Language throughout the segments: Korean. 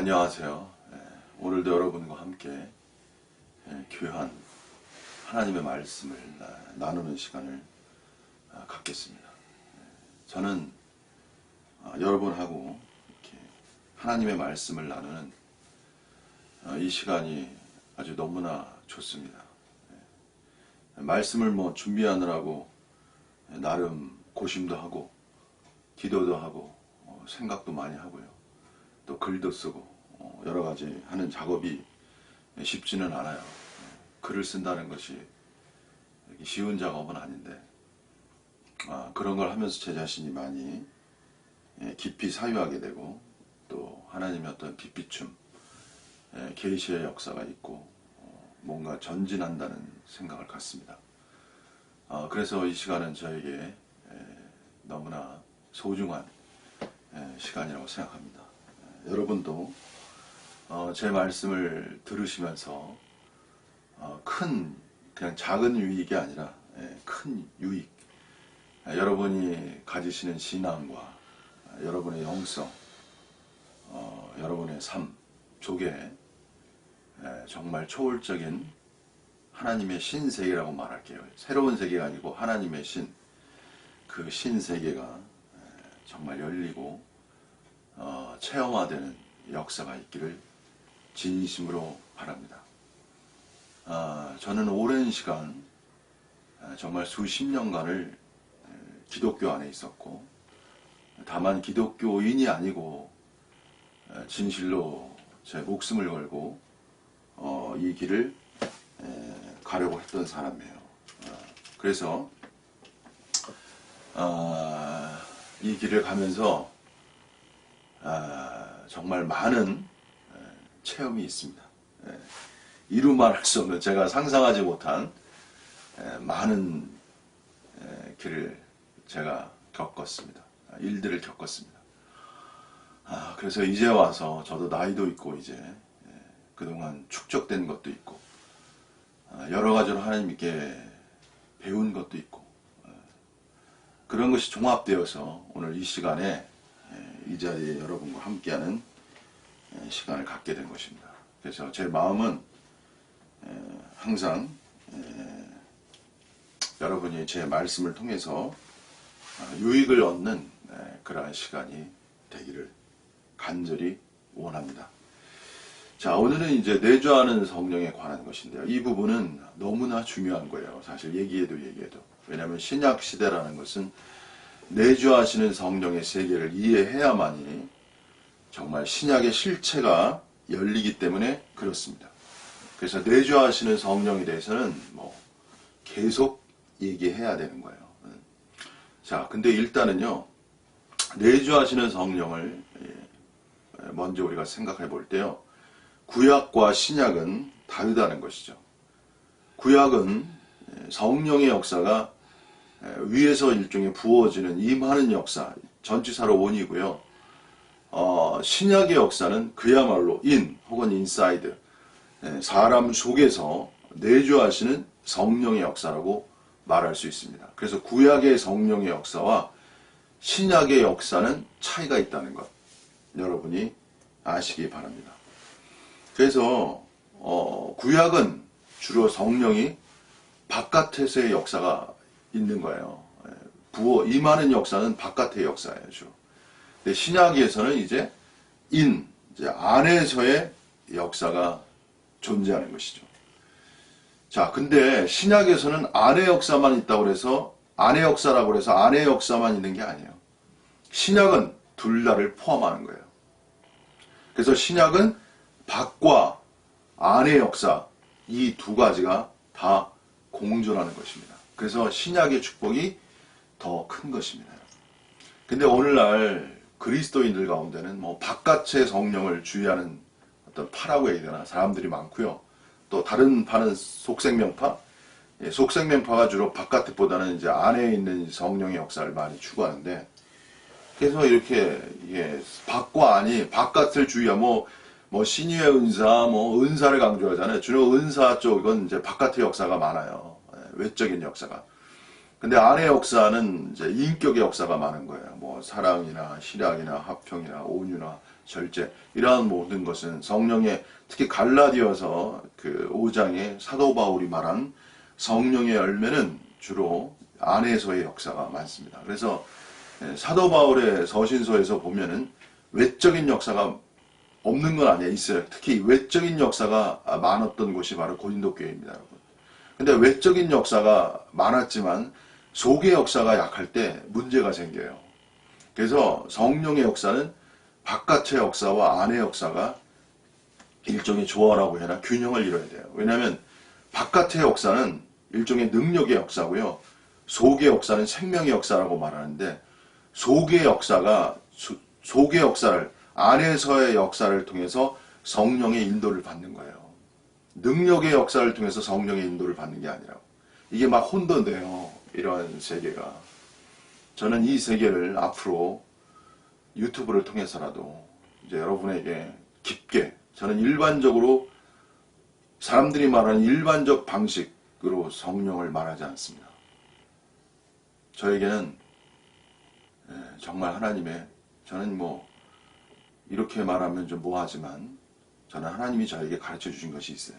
안녕하세요. 오늘도 여러분과 함께 귀한 하나님의 말씀을 나누는 시간을 갖겠습니다. 저는 여러분하고 이렇게 하나님의 말씀을 나누는 이 시간이 아주 너무나 좋습니다. 말씀을 준비하느라고 나름 고심도 하고 기도도 하고 생각도 많이 하고요. 또 글도 쓰고 여러 가지 하는 작업이 쉽지는 않아요. 글을 쓴다는 것이 쉬운 작업은 아닌데 그런 걸 하면서 제 자신이 많이 깊이 사유하게 되고 또 하나님의 어떤 빛비춤 계시의 역사가 있고 뭔가 전진한다는 생각을 갖습니다. 그래서 이 시간은 저에게 너무나 소중한 시간이라고 생각합니다. 여러분도 제 말씀을 들으시면서 그냥 작은 유익이 아니라 큰 유익, 여러분이 가지시는 신앙과 여러분의 영성, 여러분의 삶 속에 정말 초월적인 하나님의 신세계라고 말할게요. 새로운 세계가 아니고 하나님의 그 신세계가 정말 열리고 체험화되는 역사가 있기를 진심으로 바랍니다. 저는 오랜 시간 정말 수십 년간을 기독교 안에 있었고 다만 기독교인이 아니고 진실로 제 목숨을 걸고 이 길을 가려고 했던 사람이에요. 그래서 이 길을 가면서 정말 많은 체험이 있습니다. 이루 말할 수 없는 제가 상상하지 못한 많은 길을 제가 겪었습니다. 일들을 겪었습니다. 그래서 이제 와서 저도 나이도 있고 이제 그동안 축적된 것도 있고 여러 가지로 하나님께 배운 것도 있고 그런 것이 종합되어서 오늘 이 시간에 이 자리에 여러분과 함께하는 시간을 갖게 된 것입니다. 그래서 제 마음은 항상 여러분이 제 말씀을 통해서 유익을 얻는 그러한 시간이 되기를 간절히 원합니다. 자, 오늘은 이제 내주하는 성령에 관한 것인데요. 이 부분은 너무나 중요한 거예요. 사실 얘기해도. 왜냐하면 신약 시대라는 것은 내주하시는 성령의 세계를 이해해야만이 정말 신약의 실체가 열리기 때문에 그렇습니다. 그래서 내주하시는 성령에 대해서는 계속 얘기해야 되는 거예요. 자, 근데 일단은요, 내주하시는 성령을 먼저 우리가 생각해 볼 때요, 구약과 신약은 다르다는 것이죠. 구약은 성령의 역사가 위에서 일종의 부어지는 임하는 역사, 전치사로 온이고요. 신약의 역사는 그야말로 인 혹은 인사이드, 사람 속에서 내주하시는 성령의 역사라고 말할 수 있습니다. 그래서 구약의 성령의 역사와 신약의 역사는 차이가 있다는 것, 여러분이 아시기 바랍니다. 그래서 구약은 주로 성령이 바깥에서의 역사가 있는 거예요. 임하는 역사는 바깥의 역사예요, 주로. 근데 신약에서는 이제 안에서의 역사가 존재하는 것이죠. 자, 근데 신약에서는 안의 역사만 있다고 해서 안의 역사라고 해서 안의 역사만 있는 게 아니에요. 신약은 둘 다를 포함하는 거예요. 그래서 신약은 밖과 안의 역사, 이 두 가지가 다 공존하는 것입니다. 그래서 신약의 축복이 더 큰 것입니다. 근데 오늘날 그리스도인들 가운데는 바깥의 성령을 주의하는 어떤 파라고 해야 되나 사람들이 많고요. 또 다른 파는 속생명파, 속생명파가 주로 바깥보다는 이제 안에 있는 성령의 역사를 많이 추구하는데, 그래서 이렇게 밖과 안이 바깥을 주의하고 신유의 은사, 은사를 강조하잖아요. 주로 은사 쪽은 이제 바깥의 역사가 많아요. 외적인 역사가. 근데 안의 역사는 이제 인격의 역사가 많은 거예요. 사랑이나 희락이나 화평이나 온유나 절제, 이러한 모든 것은 성령의, 특히 갈라디아서 그 5장에 사도 바울이 말한 성령의 열매는 주로 안에서의 역사가 많습니다. 그래서 사도 바울의 서신서에서 보면은 외적인 역사가 없는 건 아니에요. 있어요. 특히 외적인 역사가 많았던 곳이 바로 고린도 교회입니다, 여러분. 근데 외적인 역사가 많았지만 속의 역사가 약할 때 문제가 생겨요. 그래서 성령의 역사는 바깥의 역사와 안의 역사가 일종의 조화라고 해나 균형을 이뤄야 돼요. 왜냐하면 바깥의 역사는 일종의 능력의 역사고요. 속의 역사는 생명의 역사라고 말하는데 속의 역사가 속의 역사를 안에서의 역사를 통해서 성령의 인도를 받는 거예요. 능력의 역사를 통해서 성령의 인도를 받는 게 아니라 이게 막 혼돈돼요. 이런 세계가. 저는 이 세계를 앞으로 유튜브를 통해서라도 이제 여러분에게 깊게 저는 일반적으로 사람들이 말하는 일반적 방식으로 성령을 말하지 않습니다. 저에게는 정말 하나님의 저는 뭐 이렇게 말하면 좀 뭐하지만 저는 하나님이 저에게 가르쳐 주신 것이 있어요.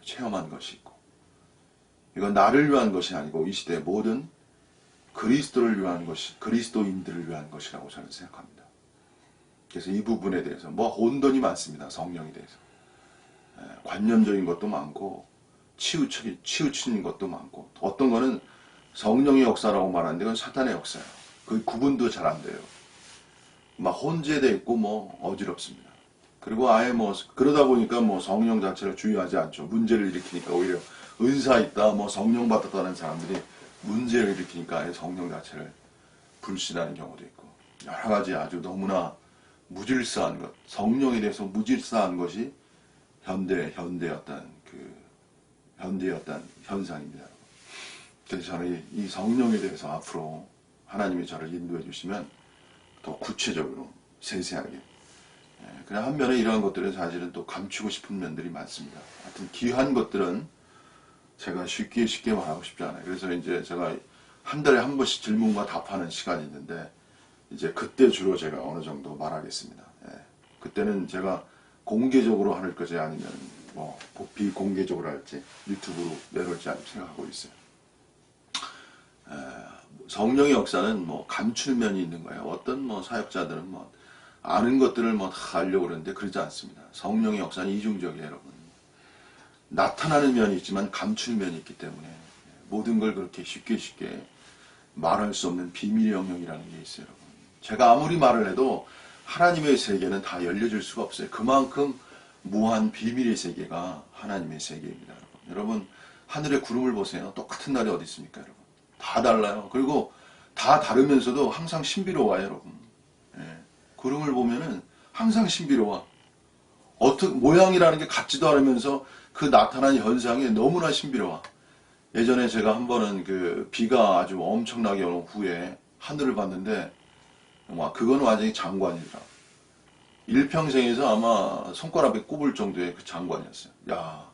체험한 것이 있고 이건 나를 위한 것이 아니고 이 시대의 모든 그리스도를 위한 것이 그리스도인들을 위한 것이라고 저는 생각합니다. 그래서 이 부분에 대해서 뭐 혼돈이 많습니다. 성령에 대해서 관념적인 것도 많고 치우친 것도 많고 어떤 거는 성령의 역사라고 말하는데 그건 사탄의 역사예요. 그 구분도 잘 안 돼요. 막 혼재되어 있고 뭐 어지럽습니다. 그리고 아예 뭐 그러다 보니까 뭐 성령 자체를 주의하지 않죠. 문제를 일으키니까 오히려 은사 있다 뭐 성령 받았다는 사람들이 문제를 일으키니까 아예 성령 자체를 불신하는 경우도 있고 여러 가지 아주 너무나 무질서한 것, 성령에 대해서 무질서한 것이 현대의 어떤 현상입니다. 그래서 저는 이 성령에 대해서 앞으로 하나님이 저를 인도해 주시면 더 구체적으로 세세하게. 그냥 한면에 이러한 것들은 사실은 또 감추고 싶은 면들이 많습니다. 하여튼 귀한 것들은 제가 쉽게 말하고 싶지 않아요. 그래서 이제 제가 한 달에 한 번씩 질문과 답하는 시간이 있는데 이제 그때 주로 제가 어느 정도 말하겠습니다. 그때는 제가 공개적으로 할 거지 아니면 뭐 비공개적으로 할지 유튜브로 내놓을지 생각하고 있어요. 성령의 역사는 뭐 감출 면이 있는 거예요. 어떤 뭐 사역자들은 뭐 아는 것들을 뭐 다 알려고 그러는데 그러지 않습니다. 성령의 역사는 이중적이에요, 여러분. 나타나는 면이 있지만 감출 면이 있기 때문에 모든 걸 그렇게 쉽게 말할 수 없는 비밀의 영역이라는 게 있어요, 여러분. 제가 아무리 말을 해도 하나님의 세계는 다 열려질 수가 없어요. 그만큼 무한 비밀의 세계가 하나님의 세계입니다, 여러분. 여러분, 하늘의 구름을 보세요. 똑같은 날이 어디 있습니까, 여러분? 다 달라요. 그리고 다 다르면서도 항상 신비로워요, 여러분. 구름을 보면은 항상 신비로워. 모양이라는 게 같지도 않으면서 그 나타난 현상이 너무나 신비로워. 예전에 제가 한 번은 그 비가 아주 엄청나게 오는 후에 하늘을 봤는데, 그건 완전히 장관이라. 일평생에서 아마 손가락에 꼽을 정도의 그 장관이었어요. 야,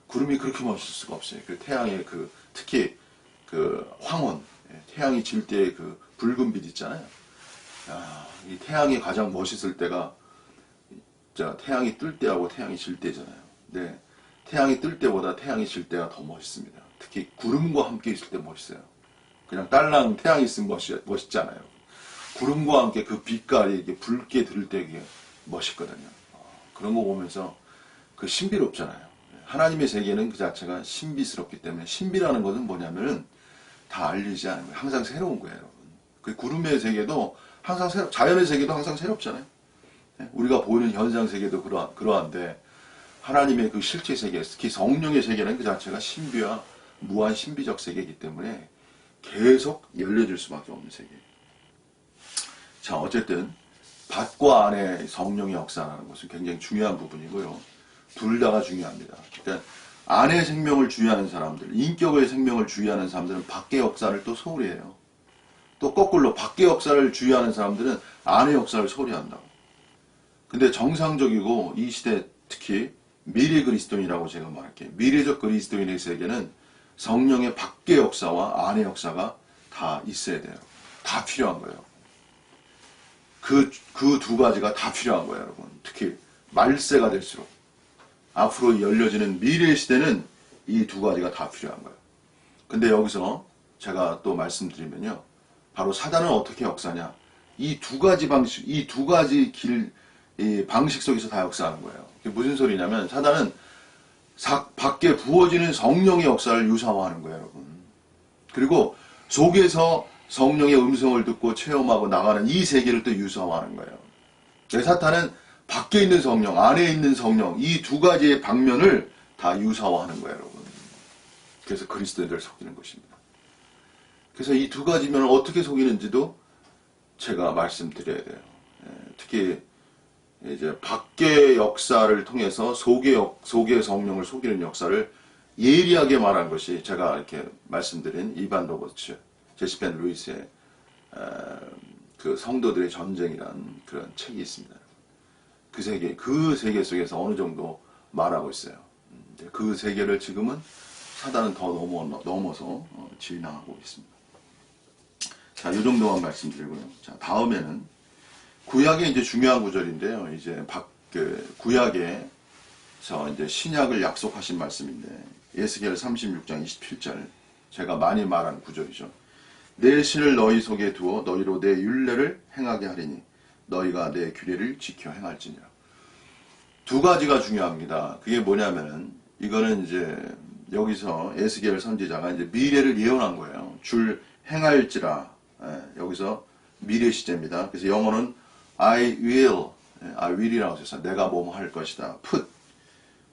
구름이 그렇게 멋있을 수가 없어요. 그 태양의 특히 그 황혼, 태양이 질 때 그 붉은 빛 있잖아요. 야, 이 태양이 가장 멋있을 때가 태양이 뜰 때하고 태양이 질 때잖아요. 네, 태양이 뜰 때보다 태양이 질 때가 더 멋있습니다. 특히 구름과 함께 있을 때 멋있어요. 그냥 딸랑 태양이 있으면 멋있지 않아요. 구름과 함께 그 빛깔이 이렇게 붉게 들 때 이게 멋있거든요. 그런 거 보면서 그 신비롭잖아요. 하나님의 세계는 그 자체가 신비스럽기 때문에 신비라는 것은 뭐냐면은 다 알리지 않은 거예요. 항상 새로운 거예요, 여러분. 그 구름의 세계도 항상 자연의 세계도 항상 새롭잖아요. 우리가 보이는 현상 세계도 그러한데 하나님의 그 실제 세계, 특히 성령의 세계는 그 자체가 신비와 무한 신비적 세계이기 때문에 계속 열려질 수밖에 없는 세계예요. 자, 어쨌든 밖과 안의 성령의 역사라는 것은 굉장히 중요한 부분이고요. 둘 다가 중요합니다. 그러니까 안의 생명을 주의하는 사람들, 인격의 생명을 주의하는 사람들은 밖의 역사를 또 소홀히 해요. 또 거꾸로 밖의 역사를 주의하는 사람들은 안의 역사를 소홀히 한다고. 근데 정상적이고 이 시대 특히 미래 그리스도인이라고 제가 말할게요. 미래적 그리스도인의 세계는 성령의 밖의 역사와 안의 역사가 다 있어야 돼요. 다 필요한 거예요. 그 두 가지가 다 필요한 거예요, 여러분. 특히 말세가 될수록 앞으로 열려지는 미래 시대는 이 두 가지가 다 필요한 거예요. 근데 여기서 제가 또 말씀드리면요, 바로 사단은 어떻게 역사냐? 이 두 가지 방식, 이 두 가지 이 방식 속에서 다 역사하는 거예요. 그게 무슨 소리냐면 사단은 밖에 부어지는 성령의 역사를 유사화하는 거예요, 여러분. 그리고 속에서 성령의 음성을 듣고 체험하고 나가는 이 세계를 또 유사화하는 거예요. 사탄은 밖에 있는 성령, 안에 있는 성령, 이 두 가지의 방면을 다 유사화하는 거예요, 여러분. 그래서 그리스도인들을 속이는 것입니다. 그래서 이 두 가지 면을 어떻게 속이는지도 제가 말씀드려야 돼요. 특히 이제 밖의 역사를 통해서 속의 성령을 속이는 역사를 예리하게 말한 것이 제가 이렇게 말씀드린 이반 로버츠, 제시펜 루이스의 그 성도들의 전쟁이라는 그런 책이 있습니다. 그 세계 속에서 어느 정도 말하고 있어요. 그 세계를 지금은 사단은 더 넘어서 진행하고 있습니다. 자, 이 정도만 말씀드리고요. 자, 다음에는 구약의 이제 중요한 구절인데요. 이제 구약에서 이제 신약을 약속하신 말씀인데, 에스겔 36장 27절, 제가 많이 말한 구절이죠. 내 신을 너희 속에 두어 너희로 내 율례를 행하게 하리니 너희가 내 규례를 지켜 행할지니라. 두 가지가 중요합니다. 그게 뭐냐면은 이거는 이제 여기서 에스겔 선지자가 이제 미래를 예언한 거예요. 줄 행할지라. 여기서 미래 시제입니다. 그래서 영어는 I will이라고 해서 내가 뭐뭐 할 것이다. Put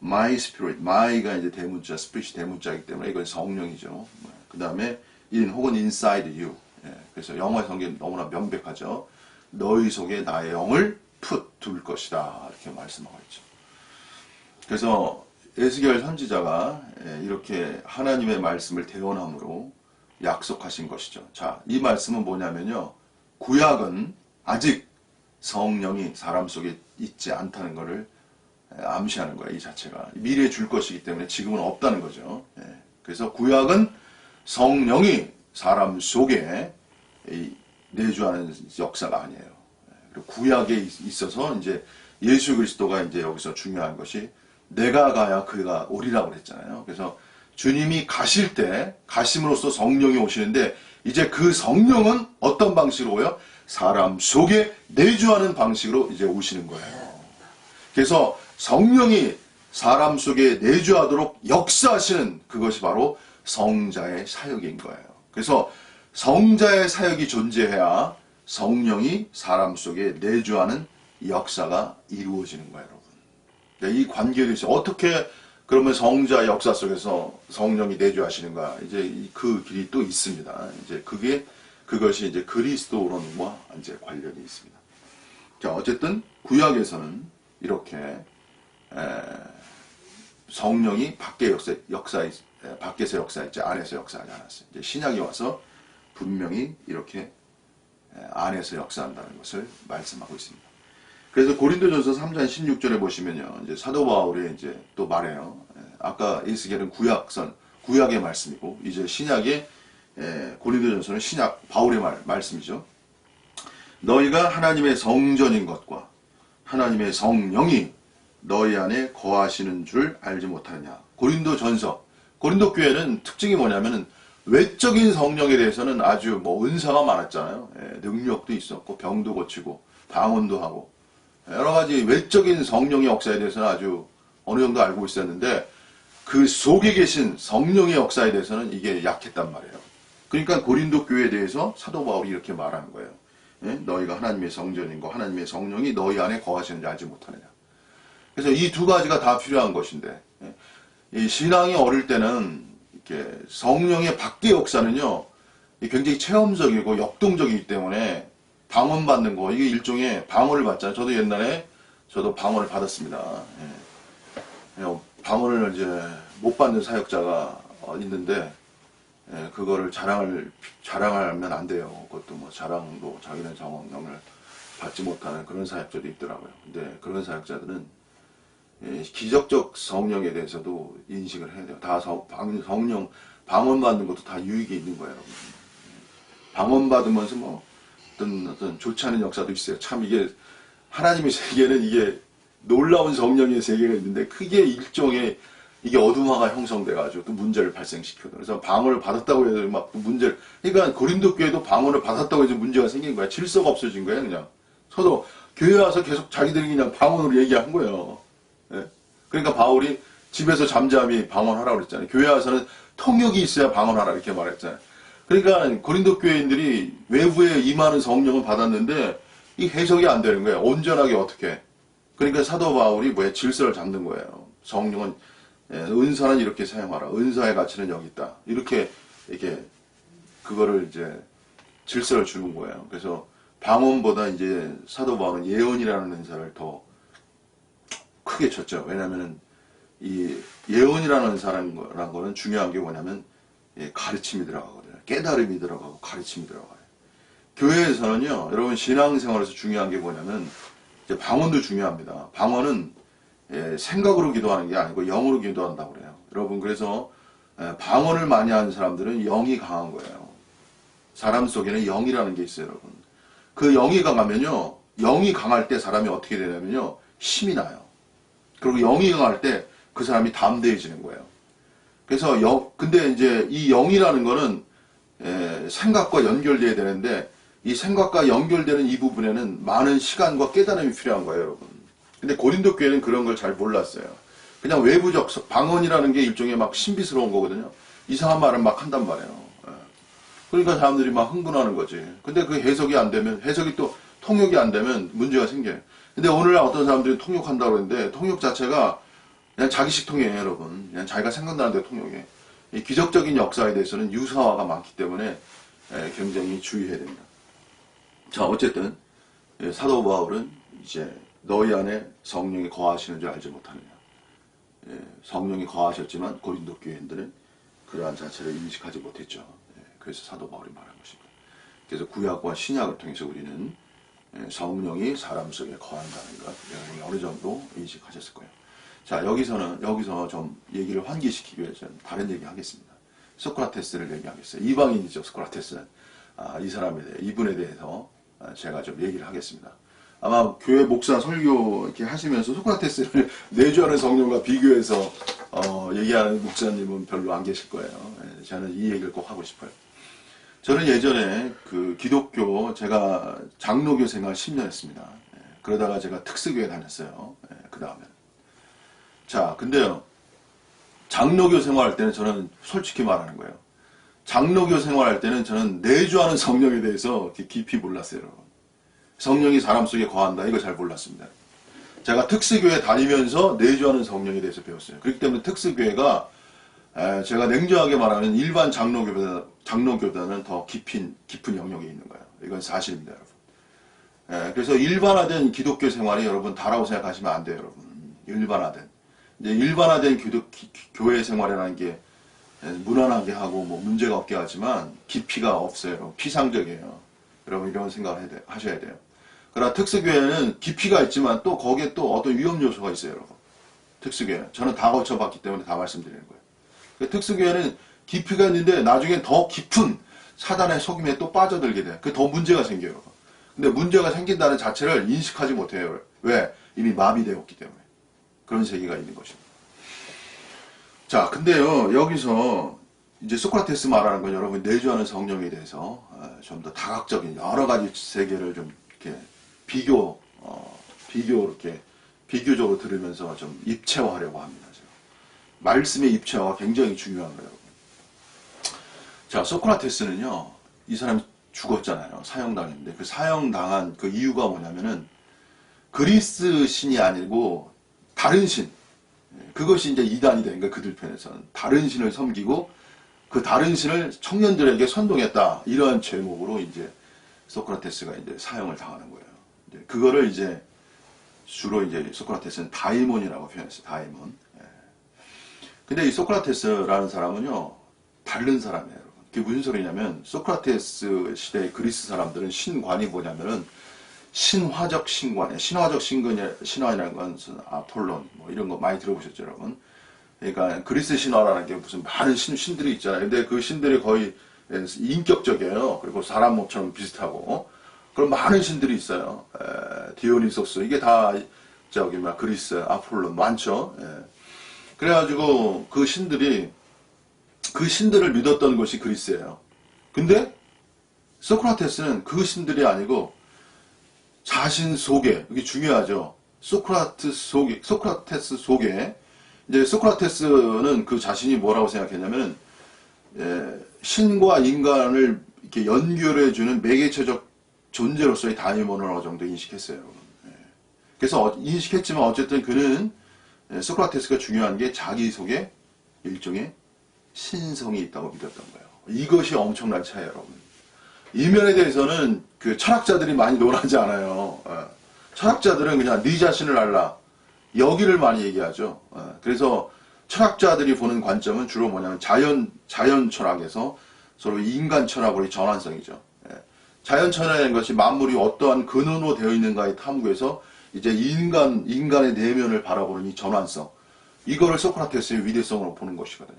my spirit, my가 이제 대문자, spirit이 대문자이기 때문에 이건 성령이죠. 그 다음에 in 혹은 inside you. 그래서 영어 성경이 너무나 명백하죠. 너희 속에 나의 영을 둘 것이다. 이렇게 말씀하고 있죠. 그래서 에스겔 선지자가 이렇게 하나님의 말씀을 대언함으로 약속하신 것이죠. 자, 이 말씀은 뭐냐면요. 구약은 아직 성령이 사람 속에 있지 않다는 것을 암시하는 거예요. 이 자체가. 미래에 줄 것이기 때문에 지금은 없다는 거죠. 그래서 구약은 성령이 사람 속에 내주하는 역사가 아니에요. 그리고 구약에 있어서 이제 예수 그리스도가 이제 여기서 중요한 것이 내가 가야 그가 오리라고 그랬잖아요. 그래서 주님이 가실 때 가심으로써 성령이 오시는데 이제 그 성령은 어떤 방식으로 오요? 사람 속에 내주하는 방식으로 이제 오시는 거예요. 그래서 성령이 사람 속에 내주하도록 역사하시는 그것이 바로 성자의 사역인 거예요. 그래서 성자의 사역이 존재해야 성령이 사람 속에 내주하는 역사가 이루어지는 거예요, 여러분. 이 관계도 있어요. 어떻게 그러면 성자 역사 속에서 성령이 내주하시는가? 이제 그 길이 또 있습니다. 이제 그것이 이제 그리스도론과 이제 관련이 있습니다. 자, 어쨌든 구약에서는 이렇게 성령이 밖에서 역사했지 안에서 역사하지 않았어요. 이제 신약이 와서 분명히 이렇게 안에서 역사한다는 것을 말씀하고 있습니다. 그래서 고린도전서 3장 16절에 보시면요, 이제 사도 바울이 이제 또 말해요. 아까 에스겔은 구약의 말씀이고, 이제 신약의 고린도전서는 바울의 말씀이죠. 너희가 하나님의 성전인 것과 하나님의 성령이 너희 안에 거하시는 줄 알지 못하느냐. 고린도 교회는 특징이 뭐냐면은 외적인 성령에 대해서는 아주 은사가 많았잖아요. 능력도 있었고 병도 고치고 방언도 하고 여러 가지 외적인 성령의 역사에 대해서는 아주 어느 정도 알고 있었는데 그 속에 계신 성령의 역사에 대해서는 이게 약했단 말이에요. 그러니까 고린도 교회에 대해서 사도 바울이 이렇게 말하는 거예요. 너희가 하나님의 성전인 거 하나님의 성령이 너희 안에 거하시는지 알지 못하느냐. 그래서 이 두 가지가 다 필요한 것인데 이 신앙이 어릴 때는 이렇게 성령의 밖의 역사는요 굉장히 체험적이고 역동적이기 때문에 방언 받는 거 이게 일종의 방언을 받잖아요. 저도 옛날에 방언을 받았습니다. 방언을 이제 못 받는 사역자가 있는데 그거를 자랑하면 안 돼요. 그것도 자랑도 자기는 경험을 받지 못하는 그런 사역자도 있더라고요. 근데 그런 사역자들은 기적적 성령에 대해서도 인식을 해야 돼요. 다 방언 받는 것도 다 유익이 있는 거예요, 여러분. 방언 받으면서 어떤 좋지 않은 역사도 있어요. 참 이게 하나님의 세계는 이게 놀라운 성령의 세계가 있는데 크게 일종의 이게 어둠화가 형성돼가지고 또 문제를 발생시키거든요. 그래서 방언을 받았다고 해서 막 문제를, 그러니까 고린도 교회도 방언을 받았다고 해서 문제가 생긴 거야. 질서가 없어진 거야, 그냥. 서로 교회 와서 계속 자기들이 그냥 방언으로 얘기한 거예요. 예. 그러니까 바울이 집에서 잠잠히 방언하라고 그랬잖아요. 교회 와서는 통역이 있어야 방언하라 이렇게 말했잖아요. 그러니까 고린도 교회인들이 외부에 임하는 성령을 받았는데 이 해석이 안 되는 거예요. 온전하게 어떻게. 그러니까 사도 바울이 뭐에 질서를 잡는 거예요. 성령은 은사는 이렇게 사용하라. 은사의 가치는 여기 있다. 이렇게 그거를 이제 질서를 주는 거예요. 그래서 방언보다 이제 사도 바울은 예언이라는 은사를 더 크게 쳤죠. 왜냐하면은 이 예언이라는 은사라는 거는 중요한 게 뭐냐면 가르침이 들어가거든요. 깨달음이 들어가고 가르침이 들어가요. 교회에서는요, 여러분 신앙생활에서 중요한 게 뭐냐면 이제 방언도 중요합니다. 방언은 생각으로 기도하는 게 아니고 영으로 기도한다고 그래요. 여러분 그래서 방언을 많이 하는 사람들은 영이 강한 거예요. 사람 속에는 영이라는 게 있어요, 여러분. 그 영이 강하면요, 영이 강할 때 사람이 어떻게 되냐면요, 힘이 나요. 그리고 영이 강할 때 그 사람이 담대해지는 거예요. 그래서 근데 이제 이 영이라는 거는 생각과 연결돼야 되는데 이 생각과 연결되는 이 부분에는 많은 시간과 깨달음이 필요한 거예요, 여러분. 근데 고린도 교회는 그런 걸 잘 몰랐어요. 그냥 외부적 방언이라는 게 일종의 막 신비스러운 거거든요. 이상한 말을 막 한단 말이에요. 그러니까 사람들이 막 흥분하는 거지. 근데 그 해석이 안 되면, 해석이 또 통역이 안 되면 문제가 생겨요. 근데 오늘날 어떤 사람들이 통역한다고 그러는데 통역 자체가 그냥 자기식 통역이에요, 여러분. 그냥 자기가 생각나는 대로 통역해. 이 기적적인 역사에 대해서는 유사화가 많기 때문에 굉장히 주의해야 됩니다. 자, 어쨌든 사도 바울은 이제 너희 안에 성령이 거하시는 줄 알지 못하느냐. 성령이 거하셨지만 고린도 교회인들은 그러한 자체를 인식하지 못했죠. 그래서 사도 바울이 말한 것입니다. 그래서 구약과 신약을 통해서 우리는 성령이 사람 속에 거한다는 것 어느 정도 인식하셨을 거예요. 자, 여기서 좀 얘기를 환기시키기 위해서 다른 얘기 하겠습니다. 소크라테스를 얘기하겠어요. 이방인이죠, 소크라테스는. 이 사람에 대해, 이분에 대해서 제가 좀 얘기를 하겠습니다. 아마 교회 목사 설교 이렇게 하시면서 소크라테스를 내주하는 성령과 비교해서 얘기하는 목사님은 별로 안 계실 거예요. 저는 이 얘기를 꼭 하고 싶어요. 저는 예전에 그 기독교, 제가 장로교 생활 10년 했습니다. 그러다가 제가 특수교회 다녔어요. 그 다음에. 자, 근데요, 장로교 생활할 때는 저는 솔직히 말하는 거예요. 장로교 생활할 때는 저는 내주하는 성령에 대해서 깊이 몰랐어요, 여러분. 성령이 사람 속에 거한다, 이거 잘 몰랐습니다. 제가 특수교회 다니면서 내주하는 성령에 대해서 배웠어요. 그렇기 때문에 특수교회가 제가 냉정하게 말하면 일반 장로교보다는 더 깊은 영역에 있는 거예요. 이건 사실입니다, 여러분. 그래서 일반화된 기독교 생활이 여러분 다라고 생각하시면 안 돼요, 여러분. 일반화된. 이제 일반화된 교회 생활이라는 게 무난하게 하고 뭐 문제가 없게 하지만 깊이가 없어요. 피상적이에요. 여러분 이런 생각을 하셔야 돼요. 그러나 특수교회는 깊이가 있지만 또 거기에 또 어떤 위험 요소가 있어요, 여러분. 특수교회. 저는 다 거쳐봤기 때문에 다 말씀드리는 거예요. 특수교회는 깊이가 있는데 나중에 더 깊은 사단의 속임에 또 빠져들게 돼요. 그 더 문제가 생겨요, 여러분. 근데 문제가 생긴다는 자체를 인식하지 못해요. 왜? 이미 마비되었기 때문에. 그런 세계가 있는 것입니다. 자, 근데요, 여기서 이제 소크라테스 말하는 건 여러분 내주하는 성령에 대해서 좀 더 다각적인 여러 가지 세계를 좀 이렇게 비교적으로 들으면서 좀 입체화하려고 합니다. 제가. 말씀의 입체화가 굉장히 중요한 거예요. 자, 소크라테스는요, 이 사람이 죽었잖아요. 사형당했는데 그 사형당한 그 이유가 뭐냐면은 그리스 신이 아니고 다른 신, 그것이 이제 이단이 되니까 그들 편에서는 다른 신을 섬기고 그 다른 신을 청년들에게 선동했다, 이러한 죄목으로 이제 소크라테스가 이제 사형을 당하는 거예요. 그거를 이제 주로 이제 소크라테스는 다이몬이라고 표현했어요. 다이몬. 근데 이 소크라테스라는 사람은요, 다른 사람이에요, 여러분. 그게 무슨 소리냐면 소크라테스 시대의 그리스 사람들은 신관이 뭐냐면은 신화적 신관이에요. 신화적 신화이라는 건 아폴론 뭐 이런 거 많이 들어보셨죠, 여러분? 그러니까 그리스 신화라는 게 무슨 많은 신들이 있잖아요. 근데 그 신들이 거의 인격적이에요. 그리고 사람 몸처럼 비슷하고 그런 많은 신들이 있어요. 디오니소스 이게 다 저기 막 그리스, 아폴론 많죠. 그래가지고 그 신들이 그 신들을 믿었던 것이 그리스예요. 근데 소크라테스는 그 신들이 아니고 자신 속에 이게 중요하죠. 소크라테스 속에 이제 소크라테스는 그 자신이 뭐라고 생각했냐면 신과 인간을 이렇게 연결해주는 매개체적 존재로서의 다이몬을 어느 정도 인식했어요. 그래서 인식했지만 어쨌든 그는 소크라테스가 중요한 게 자기 속에 일종의 신성이 있다고 믿었던 거예요. 이것이 엄청난 차이예요, 여러분. 이 면에 대해서는 그 철학자들이 많이 논하지 않아요. 철학자들은 그냥 네 자신을 알라 여기를 많이 얘기하죠. 그래서 철학자들이 보는 관점은 주로 뭐냐면 자연 철학에서 서로 인간 철학으로의 전환성이죠. 자연 철학이라는 것이 만물이 어떠한 근원으로 되어 있는가의 탐구에서 이제 인간의 내면을 바라보는 이 전환성, 이거를 소크라테스의 위대성으로 보는 것이거든요.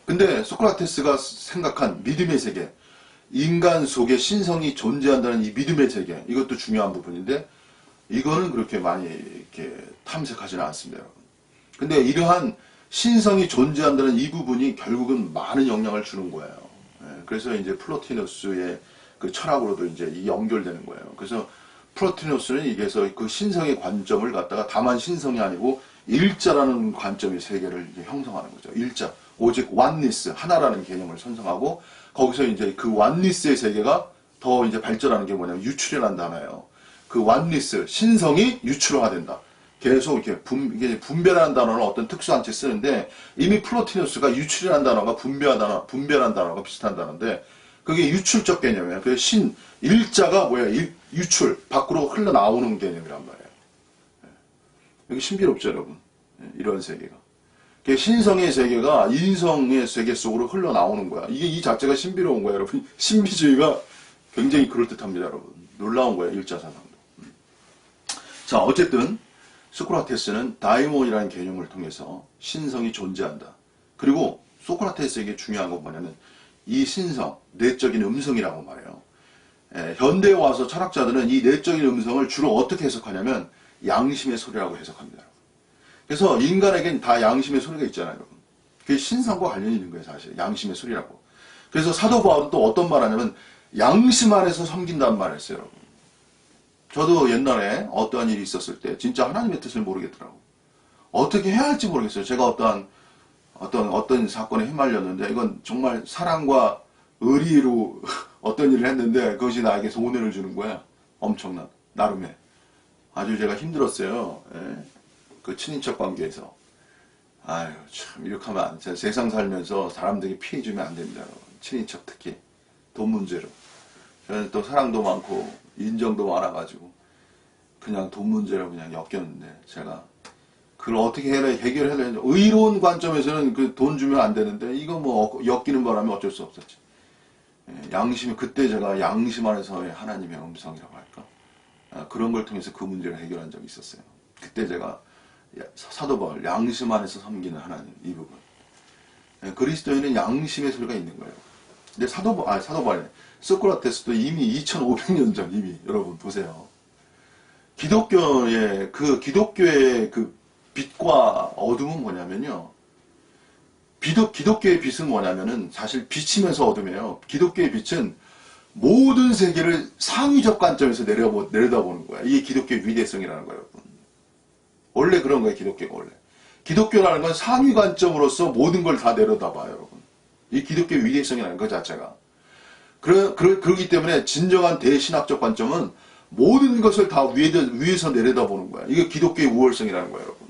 근데 소크라테스가 생각한 믿음의 세계, 인간 속에 신성이 존재한다는 이 믿음의 세계, 이것도 중요한 부분인데 이거는 그렇게 많이 이렇게 탐색하지는 않습니다, 여러분. 근데 이러한 신성이 존재한다는 이 부분이 결국은 많은 영향을 주는 거예요. 그래서 이제 플로티누스의 그 철학으로도 이제 이 연결되는 거예요. 그래서 플로티누스는 이게서 그 신성의 관점을 갖다가 다만 신성이 아니고 일자라는 관점의 세계를 이제 형성하는 거죠. 일자, 오직 원니스, 하나라는 개념을 선성하고 거기서 이제 그 원니스의 세계가 더 이제 발전하는 게 뭐냐면 유출이라는 단어예요. 그 원니스, 신성이 유출화된다. 계속 이렇게 분별하는 단어는 어떤 특수한 채 쓰는데 이미 플로티누스가 유출이라는 단어가 분별한 단어가 비슷한 단어인데 그게 유출적 개념이에요. 그 일자가 뭐야? 유출, 밖으로 흘러나오는 개념이란 말이에요. 여기 신비롭죠, 여러분? 이런 세계가. 신성의 세계가 인성의 세계 속으로 흘러나오는 거야. 이게 이 자체가 신비로운 거야, 여러분. 신비주의가 굉장히 그럴듯합니다, 여러분. 놀라운 거예요, 일자사상도. 자, 어쨌든 소크라테스는 다이몬이라는 개념을 통해서 신성이 존재한다. 그리고 소크라테스에게 중요한 건 뭐냐면 이 신성, 내적인 음성이라고 말해요. 현대에 와서 철학자들은 이 내적인 음성을 주로 어떻게 해석하냐면 양심의 소리라고 해석합니다. 그래서 인간에겐 다 양심의 소리가 있잖아요, 여러분. 그게 신성과 관련이 있는 거예요, 사실. 양심의 소리라고. 그래서 사도 바울은 또 어떤 말 하냐면 양심 안에서 섬긴다는 말을 했어요, 여러분. 저도 옛날에 어떠한 일이 있었을 때 진짜 하나님의 뜻을 모르겠더라고. 어떻게 해야 할지 모르겠어요. 제가 어떤 사건에 휘말렸는데 이건 정말 사랑과 의리로 어떤 일을 했는데 그것이 나에게 손해를 주는 거야. 엄청난 나름의. 아주 제가 힘들었어요. 그 친인척 관계에서. 아유 참 이렇게 하면 안 돼. 세상 살면서 사람들에게 피해 주면 안 됩니다. 친인척 특히 돈 문제로. 저는 또 사랑도 많고 인정도 많아가지고 그냥 돈 문제로 그냥 엮였는데 제가 그걸 어떻게 해결해야 되는지 의로운 관점에서는 그 돈 주면 안 되는데 이거 뭐 엮이는 바람에 어쩔 수 없었지. 양심이 그때 제가 양심 안에서의 하나님의 음성이라고 할까 그런 걸 통해서 그 문제를 해결한 적이 있었어요. 그때 제가 사도 바울 양심 안에서 섬기는 하나님 이 부분. 그리스도인은 양심의 소리가 있는 거예요. 근데 사도 바울이 소크라테스도 이미 2500년 전 이미 여러분 보세요. 기독교의 그 빛과 어둠은 뭐냐면요. 기독교의 빛은 뭐냐면은 사실 빛이면서 어둠이에요. 기독교의 빛은 모든 세계를 상위적 관점에서 내려다보는 거야. 이게 기독교의 위대성이라는 거예요, 여러분. 원래 그런 거예요, 기독교가 원래. 기독교라는 건 상위 관점으로서 모든 걸 다 내려다봐요, 여러분. 이 기독교의 위대성이라는 것 자체가. 그렇기 때문에 진정한 대신학적 관점은 모든 것을 다 위에서 내려다보는 거야. 이게 기독교의 우월성이라는 거예요, 여러분.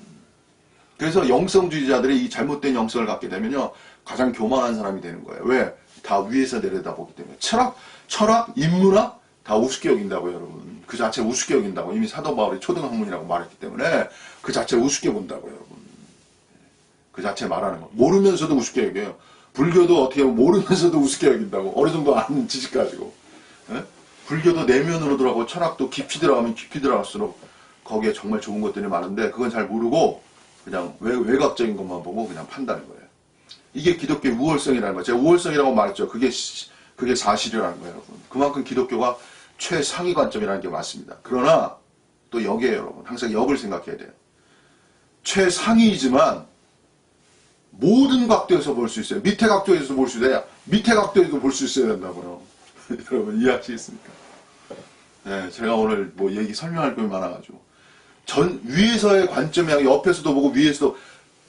그래서 영성주의자들이 이 잘못된 영성을 갖게 되면요. 가장 교만한 사람이 되는 거예요. 왜? 다 위에서 내려다보기 때문에. 철학, 인문학 다 우습게 여긴다고요, 여러분. 그 자체를 우습게 여긴다고. 이미 사도 바울이 초등학문이라고 말했기 때문에 그 자체를 우습게 본다고요, 여러분. 그 자체 말하는 거. 모르면서도 우습게 여겨요. 불교도 어떻게 보면 모르면서도 우습게 여긴다고. 어느 정도 아는 지식 가지고. 불교도 내면으로 들어가고 철학도 깊이 들어가면 깊이 들어갈수록 거기에 정말 좋은 것들이 많은데 그건 잘 모르고 그냥 외곽적인 것만 보고 그냥 판단하는 거예요. 이게 기독교의 우월성이라는 거예요. 제가 우월성이라고 말했죠. 그게 사실이라는 거예요, 여러분. 그만큼 기독교가 최상위 관점이라는 게 맞습니다. 그러나 또 역이에요, 여러분. 항상 역을 생각해야 돼요. 최상위이지만 모든 각도에서 볼 수 있어요. 밑에 각도에서 볼 수 있어야 밑에 각도에서 볼 수 있어야 된다고요. 여러분 이해하시겠습니까? 네, 제가 오늘 뭐 얘기 설명할 게 많아가지고 위에서의 관점이 아니라 옆에서도 보고 위에서도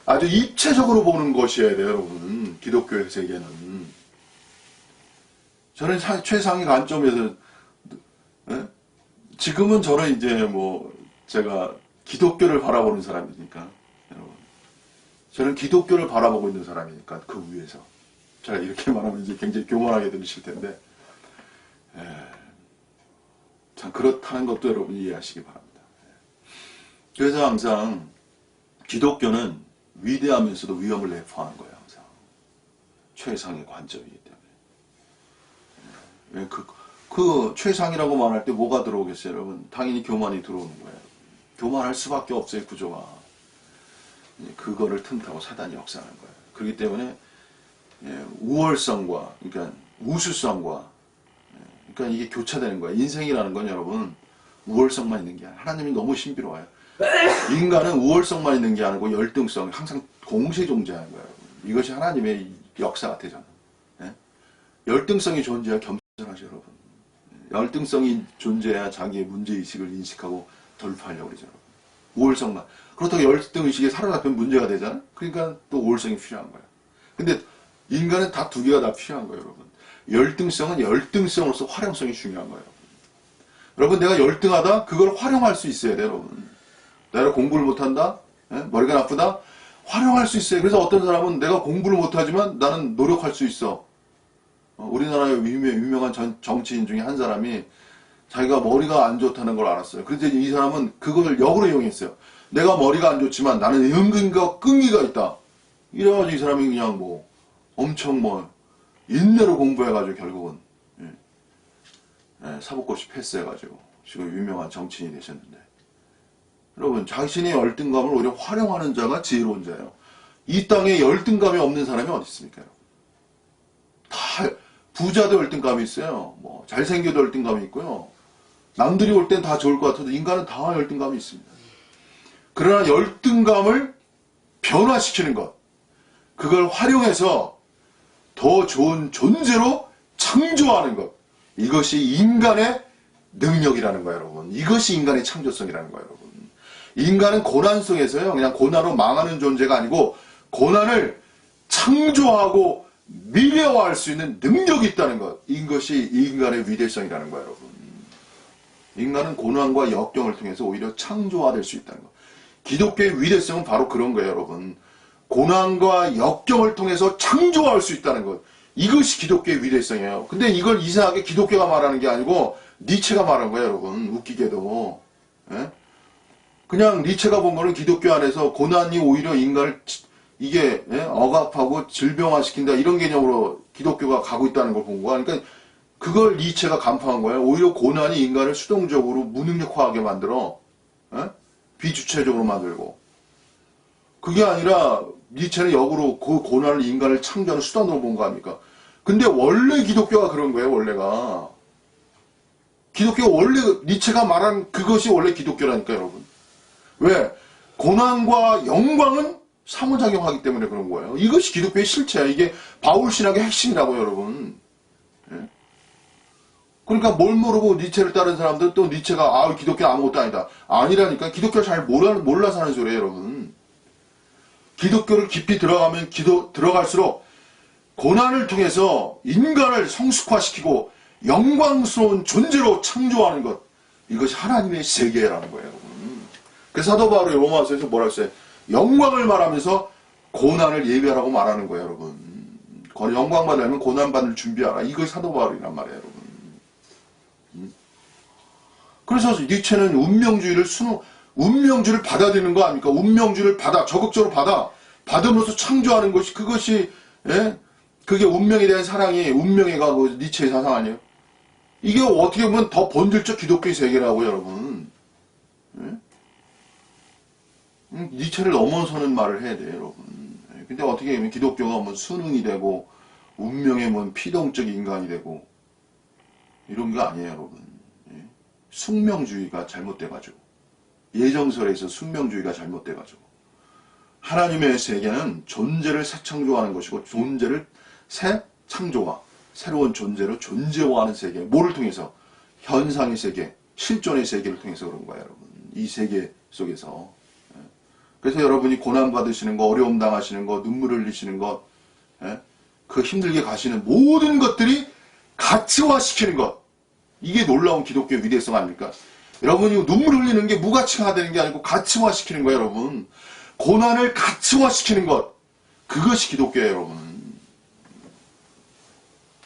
아주 입체적으로 보는 것이어야 돼요, 여러분. 기독교의 세계는. 저는 최상위 관점에서 네? 지금은 저는 이제 뭐 제가 기독교를 바라보는 사람이니까 여러분. 저는 기독교를 바라보고 있는 사람이니까 그 위에서 제가 이렇게 말하면 이제 굉장히 교만하게 들리실 텐데 참 그렇다는 것도 여러분 이해하시기 바랍니다. 그래서 항상 기독교는 위대하면서도 위험을 내포하는 거예요. 항상 최상의 관점이기 때문에 그 최상이라고 말할 때 뭐가 들어오겠어요, 여러분? 당연히 교만이 들어오는 거예요. 교만할 수밖에 없어요, 구조가. 그거를 틈타고 사단이 역사하는 거예요. 그렇기 때문에 우월성과 그러니까 우수성과 그러니까 이게 교차되는 거예요. 인생이라는 건 여러분 우월성만 있는 게 아니라 하나님이 너무 신비로워요. 인간은 우월성만 있는 게 아니고 열등성, 항상 공세존재하는 거예요. 이것이 하나님의 역사 같아요, 저는. 열등성이 존재해야 겸손하죠, 여러분. 열등성이 존재해야 자기의 문제의식을 인식하고 돌파하려고 그러죠, 여러분. 우월성만. 그렇다고 열등의식이 사로잡히면 문제가 되잖아요. 그러니까 또 우월성이 필요한 거예요. 근데 인간은 다 두 개가 다 필요한 거예요, 여러분. 열등성은 열등성으로서 활용성이 중요한 거예요. 여러분, 내가 열등하다? 그걸 활용할 수 있어야 돼요, 여러분. 내가 공부를 못한다? 머리가 나쁘다? 활용할 수 있어요. 그래서 어떤 사람은 내가 공부를 못하지만 나는 노력할 수 있어. 우리나라의 유명한 정치인 중에 한 사람이 자기가 머리가 안 좋다는 걸 알았어요. 그런데 이 사람은 그걸 역으로 이용했어요. 내가 머리가 안 좋지만 나는 은근과 끈기가 있다. 이래가지고 이 사람이 그냥 뭐 엄청 뭐 인내로 공부해가지고 결국은 사법고시 패스해가지고 지금 유명한 정치인이 되셨는데, 여러분 자신의 열등감을 오히려 활용하는 자가 지혜로운 자예요. 이 땅에 열등감이 없는 사람이 어디 있습니까? 다 부자도 열등감이 있어요. 뭐 잘생겨도 열등감이 있고요. 남들이 올 땐 다 좋을 것 같아도 인간은 다 열등감이 있습니다. 그러나 열등감을 변화시키는 것, 그걸 활용해서 더 좋은 존재로 창조하는 것, 이것이 인간의 능력이라는 거예요, 여러분. 이것이 인간의 창조성이라는 거예요, 여러분. 인간은 고난 속에서요, 그냥 고난으로 망하는 존재가 아니고 고난을 창조하고 미래화할 수 있는 능력이 있다는 것, 이것이 인간의 위대성이라는 거예요, 여러분. 인간은 고난과 역경을 통해서 오히려 창조화될 수 있다는 것. 기독교의 위대성은 바로 그런 거예요, 여러분. 고난과 역경을 통해서 창조할 수 있다는 것. 이것이 기독교의 위대성이에요. 근데 이걸 이상하게 기독교가 말하는 게 아니고 니체가 말한 거예요, 여러분. 웃기게도. 그냥 니체가 본 거는 기독교 안에서 고난이 오히려 인간을 이게 억압하고 질병화시킨다 이런 개념으로 기독교가 가고 있다는 걸 본 거야. 그러니까 그걸 니체가 간파한 거예요. 오히려 고난이 인간을 수동적으로 무능력화하게 만들어 비주체적으로 만들고, 그게 아니라 니체는 역으로 그 고난을 인간을 창조하는 수단으로 본 거 아닙니까? 근데 원래 기독교가 그런 거예요, 원래가. 기독교가 원래 니체가 말한 그것이 원래 기독교라니까, 여러분. 왜? 고난과 영광은 상호작용하기 때문에 그런 거예요. 이것이 기독교의 실체야. 이게 바울 신학의 핵심이라고요, 여러분. 그러니까 뭘 모르고 니체를 따른 사람들은 또 니체가 기독교는 아무것도 아니다. 아니라니까. 기독교를 잘 몰라서 하는 소리예요, 여러분. 기독교를 깊이 들어갈수록 고난을 통해서 인간을 성숙화시키고 영광스러운 존재로 창조하는 것, 이것이 하나님의 세계라는 거예요, 여러분. 그래서 사도 바울이 로마서에서 뭐라고 했어요? 영광을 말하면서 고난을 예비하라고 말하는 거예요, 여러분. 영광 받으려면 고난 받을 준비하라. 이것이 사도 바울이란 말이에요, 여러분. 그래서 니체는 운명주의를 받아들이는 거 아닙니까? 운명주의를 적극적으로 받음으로써 창조하는 것이, 그것이, 그게 운명에 대한 사랑이, 운명에 가고 니체의 사상 아니에요? 이게 어떻게 보면 더 본질적 기독교의 세계라고, 여러분. 니체를 넘어서는 말을 해야 돼요, 여러분. 근데 어떻게 보면 기독교가 뭐 수능이 되고, 운명의 뭐 피동적 인간이 되고, 이런 게 아니에요, 여러분. 숙명주의가 잘못돼가지고, 예정설에서 숙명주의가 잘못돼가지고, 하나님의 세계는 존재를 새 창조하는 것이고, 존재를 새 창조와 새로운 존재로 존재화하는 세계. 뭐를 통해서? 현상의 세계, 실존의 세계를 통해서 그런 거예요, 여러분. 이 세계 속에서. 그래서 여러분이 고난 받으시는 거, 어려움 당하시는 거, 눈물 흘리시는 것, 그 힘들게 가시는 모든 것들이 가치화시키는 것. 이게 놀라운 기독교의 위대성 아닙니까? 여러분이 눈물 흘리는 게 무가치화되는 게 아니고 가치화시키는 거예요, 여러분. 고난을 가치화시키는 것. 그것이 기독교예요, 여러분.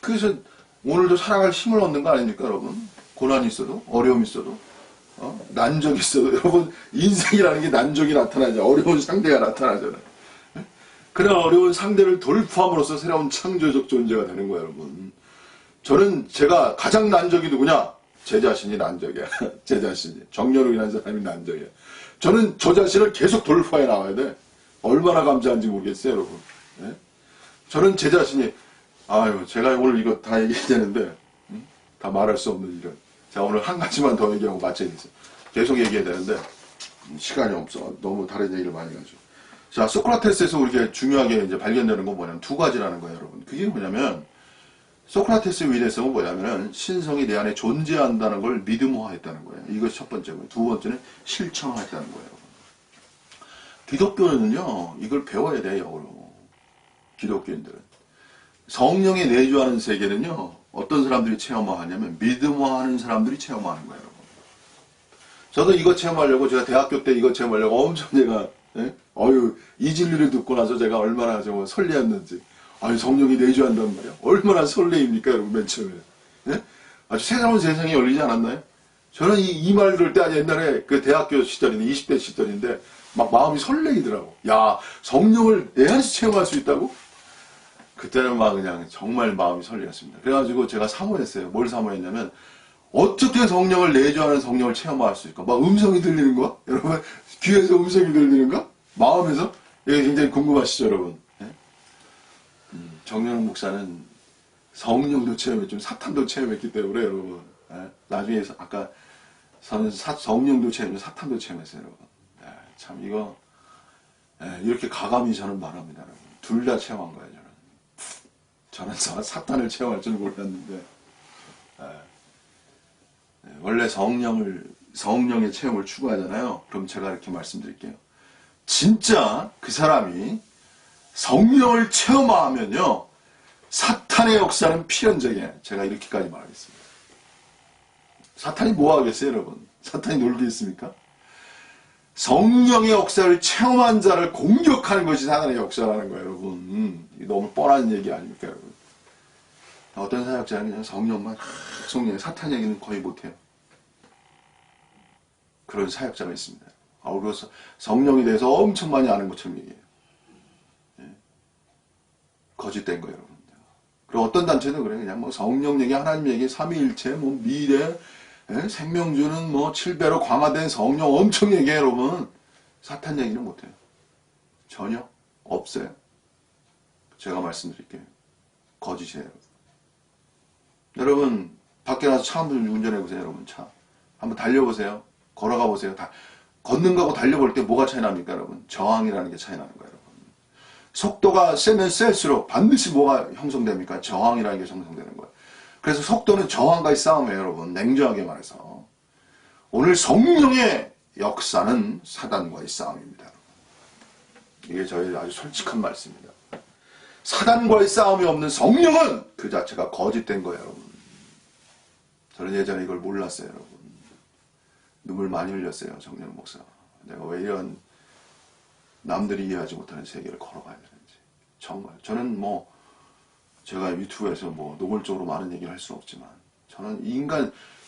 그래서 오늘도 살아갈 힘을 얻는 거 아닙니까, 여러분? 고난이 있어도, 어려움이 있어도, 난적이 있어도, 여러분, 인생이라는 게 난적이 나타나죠. 어려운 상대가 나타나잖아요. 그런 어려운 상대를 돌파함으로써 새로운 창조적 존재가 되는 거예요, 여러분. 저는 제가 가장 난적이 누구냐? 제 자신이 난적이야. 제 자신이. 정년으로 인한 사람이 난적이야. 저는 저 자신을 계속 돌파해 나와야 돼. 얼마나 감사한지 모르겠어요, 여러분. 네? 저는 제 자신이, 아유, 제가 오늘 이거 다 얘기해야 되는데, 다 말할 수 없는 일은. 자, 오늘 한 가지만 더 얘기하고 마쳐야겠어요. 계속 얘기해야 되는데, 시간이 없어. 너무 다른 얘기를 많이 가지고. 자, 소크라테스에서 우리가 중요하게 이제 발견되는 건 뭐냐면 두 가지라는 거예요, 여러분. 그게 뭐냐면, 소크라테스의 위대성은 뭐냐면은, 신성이 내 안에 존재한다는 걸 믿음화했다는 거예요. 이것이 첫 번째고요. 두 번째는 실천화했다는 거예요. 기독교는요, 이걸 배워야 돼요, 영어로. 기독교인들은. 성령의 내주하는 세계는요, 어떤 사람들이 체험하냐면 믿음화하는 사람들이 체험하는 거예요, 여러분. 저도 이거 체험하려고 제가 대학교 때 이거 체험하려고 엄청 제가 이 진리를 듣고 나서 제가 얼마나 좀 설레었는지. 성령이 내주한단 말이야. 얼마나 설레입니까, 여러분, 맨 처음에. 예? 아주 새로운 세상이 열리지 않았나요? 저는 이 말 들을 때 옛날에 그 대학교 시절인데 20대 시절인데 막 마음이 설레이더라고. 야, 성령을 내 안에서 체험할 수 있다고? 그때는 막 그냥 정말 마음이 설레었습니다. 그래가지고 제가 사모했어요. 뭘 사모했냐면 어떻게 성령을 내주하는 성령을 체험할 수 있을까? 막 음성이 들리는 거야? 여러분 귀에서 음성이 들리는 거? 마음에서? 이게 굉장히 궁금하시죠, 여러분? 네? 정연욱 목사는 성령도 체험했죠. 사탄도 체험했기 때문에 여러분. 네? 나중에 아까 성령도 체험했고 사탄도 체험했어요, 여러분. 네, 참 이거 이렇게 가감히 저는 말합니다, 여러분. 둘 다 체험한 거예요, 저는 사탄을 체험할 줄 몰랐는데, 원래 성령의 체험을 추구하잖아요. 그럼 제가 이렇게 말씀드릴게요. 진짜 그 사람이 성령을 체험하면요, 사탄의 역사는 필연적이에요. 제가 이렇게까지 말하겠습니다. 사탄이 뭐 하겠어요, 여러분? 사탄이 놀겠습니까? 성령의 역사를 체험한 자를 공격하는 것이 사탄의 역사라는 거예요, 여러분. 너무 뻔한 얘기 아닙니까, 여러분? 어떤 사역자는 그냥 성령만, 사탄 얘기는 거의 못해요. 그런 사역자가 있습니다. 그래서 성령에 대해서 엄청 많이 아는 것처럼 얘기해요. 거짓된 거예요, 여러분. 그리고 어떤 단체도 그래. 그냥 뭐 성령 얘기, 하나님 얘기, 삼위일체, 뭐 미래, 생명주는 뭐 7배로 강화된 성령 엄청 얘기해요, 여러분. 사탄 얘기는 못해요. 전혀 없어요. 제가 말씀드릴게요. 거짓이에요, 여러분. 여러분, 밖에 나서 차 한번 운전해보세요, 여러분. 차. 한번 달려보세요. 걸어가 보세요. 걷는 거하고 달려볼 때 뭐가 차이 납니까, 여러분? 저항이라는 게 차이 나는 거예요, 여러분. 속도가 세면 셀수록 반드시 뭐가 형성됩니까? 저항이라는 게 형성되는 거예요. 그래서 속도는 저항과의 싸움이에요, 여러분. 냉정하게 말해서. 오늘 성령의 역사는 사단과의 싸움입니다. 이게 저희 아주 솔직한 말씀입니다. 사단과의 싸움이 없는 성령은 그 자체가 거짓된 거예요, 여러분. 저는 예전에 이걸 몰랐어요, 여러분. 눈물 많이 흘렸어요, 정연욱 목사. 내가 왜 이런 남들이 이해하지 못하는 세계를 걸어가야 되는지. 정말. 저는 뭐, 제가 유튜브에서 뭐, 노골적으로 많은 얘기를 할 수는 없지만, 저는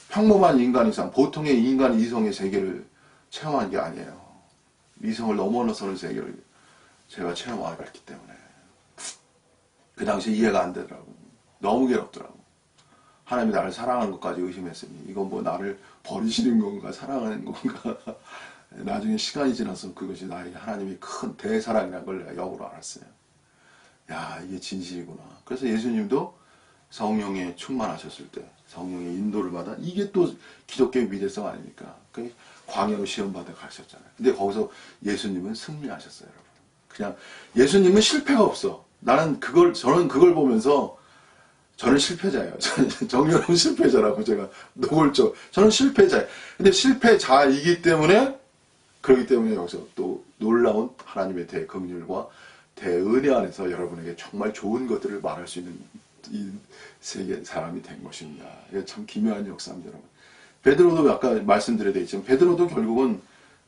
평범한 인간 이상, 보통의 인간 이성의 세계를 체험한 게 아니에요. 이성을 넘어서는 세계를 제가 체험하게 했기 때문에. 그 당시 이해가 안 되더라고. 너무 괴롭더라고. 하나님이 나를 사랑하는 것까지 의심했으니 이건 뭐 나를 버리시는 건가 사랑하는 건가. 나중에 시간이 지나서 그것이 나에게 하나님이 큰 대사랑이라는 걸 내가 역으로 알았어요. 야, 이게 진실이구나. 그래서 예수님도 성령에 충만하셨을 때, 성령의 인도를 받아, 이게 또 기독교의 미래성 아닙니까? 그 광야로 시험받아 가셨잖아요. 근데 거기서 예수님은 승리하셨어요, 여러분. 그냥, 예수님은 실패가 없어. 저는 그걸 보면서, 저는 실패자예요. 정렬은 실패자라고 제가 노골적. 저는 실패자예요. 근데 실패자이기 때문에, 그렇기 때문에 여기서 또 놀라운 하나님의 대긍휼과 대은혜 안에서 여러분에게 정말 좋은 것들을 말할 수 있는 이 세계 사람이 된 것입니다. 이게 참 기묘한 역사입니다, 여러분. 베드로도 아까 말씀드려야 되겠지만, 베드로도 결국은,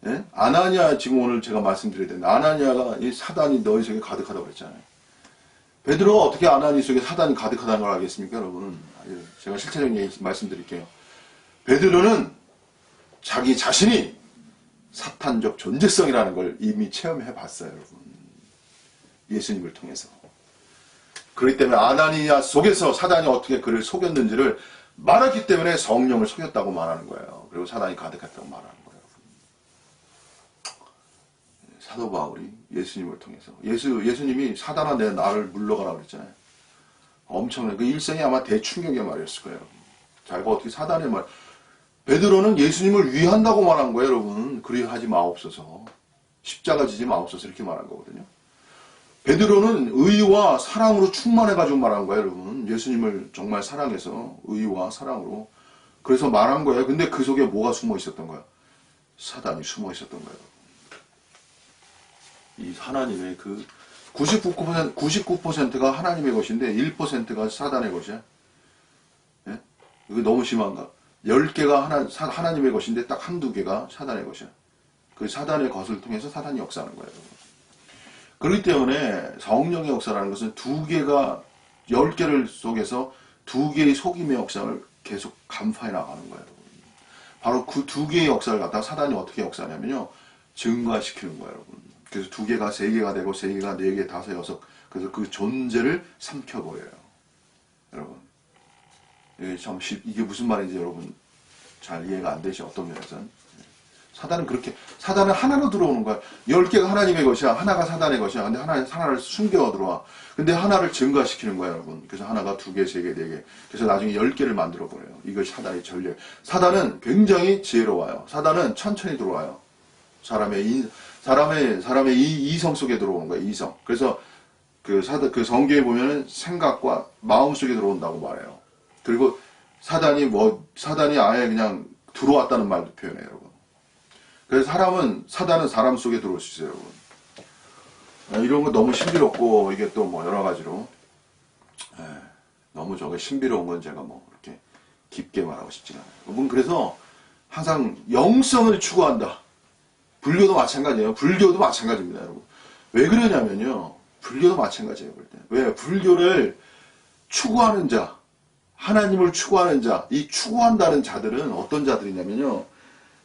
예? 아나니아, 지금 오늘 제가 말씀드려야 되는데, 아나니아가 이 사단이 너희 속에 가득하다고 그랬잖아요. 베드로가 어떻게 아나니 속에 사단이 가득하다는 걸 알겠습니까, 여러분? 제가 실체적인 얘기 말씀드릴게요. 베드로는 자기 자신이 사탄적 존재성이라는 걸 이미 체험해 봤어요, 여러분. 예수님을 통해서. 그렇기 때문에 아나니아 속에서 사단이 어떻게 그를 속였는지를 말했기 때문에 성령을 속였다고 말하는 거예요. 그리고 사단이 가득했다고 말하는 거예요. 사도 바울이 예수님을 통해서 예수님이 사단아 내 나를 물러가라 그랬잖아요. 엄청난 그 일생이 아마 대충격의 말이었을 거예요. 자기가 어떻게 사단의 말 베드로는 예수님을 위한다고 말한 거예요, 여러분. 그리하지 마옵소서. 십자가 지지 마옵소서 이렇게 말한 거거든요. 베드로는 의와 사랑으로 충만해가지고 말한 거예요, 여러분. 예수님을 정말 사랑해서 의와 사랑으로 그래서 말한 거예요. 근데 그 속에 뭐가 숨어 있었던 거야? 사단이 숨어 있었던 거예요. 이 하나님의 그 99%가 하나님의 것인데 1%가 사단의 것이야. 예? 이거 너무 심한가? 10개가 하나님의 것인데 딱 한두 개가 사단의 것이야. 그 사단의 것을 통해서 사단이 역사하는 거예요. 그렇기 때문에 성령의 역사라는 것은 10개를 속에서 2개의 속임의 역사를 계속 간파해 나가는 거예요. 바로 그 2개의 역사를 갖다가 사단이 어떻게 역사하냐면요. 증가시키는 거예요, 여러분. 그래서 2개가 3개가 되고 3개가 4개, 5, 6. 그래서 그 존재를 삼켜버려요. 여러분. 이게 무슨 말인지 여러분 잘 이해가 안 되시 어떤 면에서는. 사단은 하나로 들어오는 거야. 10개가 하나님의 것이야. 하나가 사단의 것이야. 근데 하나를 숨겨 들어와. 근데 하나를 증가시키는 거야, 여러분. 그래서 하나가 2개, 3개, 4개. 그래서 나중에 10개를 만들어 버려요. 이것이 사단의 전략. 사단은 굉장히 지혜로워요. 사단은 천천히 들어와요. 사람의 이성 속에 들어오는 거야, 이성. 그래서 그 성경에 보면은 생각과 마음 속에 들어온다고 말해요. 그리고 사단이 아예 그냥 들어왔다는 말도 표현해요, 여러분. 그래서 사단은 사람 속에 들어올 수 있어요, 여러분. 이런 거 너무 신비롭고, 이게 또 뭐 여러 가지로, 너무 저게 신비로운 건 제가 뭐 이렇게 깊게 말하고 싶지가 않아요. 여러분, 그래서 항상 영성을 추구한다. 불교도 마찬가지예요. 불교도 마찬가지입니다, 여러분. 왜 그러냐면요. 불교도 마찬가지예요, 볼 때. 왜? 불교를 추구하는 자, 하나님을 추구하는 자, 이 추구한다는 자들은 어떤 자들이냐면요.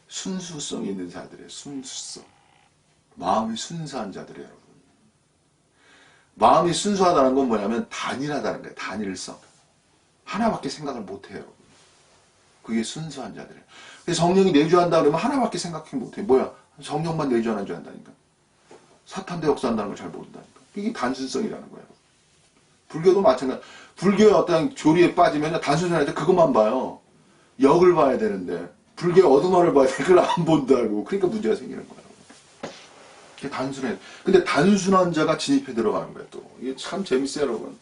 순수성 있는 자들이에요. 순수성. 마음이 순수한 자들이에요, 여러분. 마음이 순수하다는 건 뭐냐면 단일하다는 거예요. 단일성. 하나밖에 생각을 못해요, 여러분. 그게 순수한 자들이에요. 성령이 내주한다 그러면 하나밖에 생각해 못해. 뭐야? 성령만 내주하는 줄 안다니까. 사탄도 역사한다는 걸 잘 모른다니까. 이게 단순성이라는 거예요. 불교도 마찬가지. 불교의 어떤 교리에 빠지면 단순성한테 그것만 봐요. 역을 봐야 되는데 불교의 어둠화를 봐야 되는데 그걸 안 본다고. 그러니까 문제가 생기는 거예요. 이게 단순해. 근데 단순한 자가 진입해 들어가는 거예요. 또 이게 참 재밌어요, 여러분.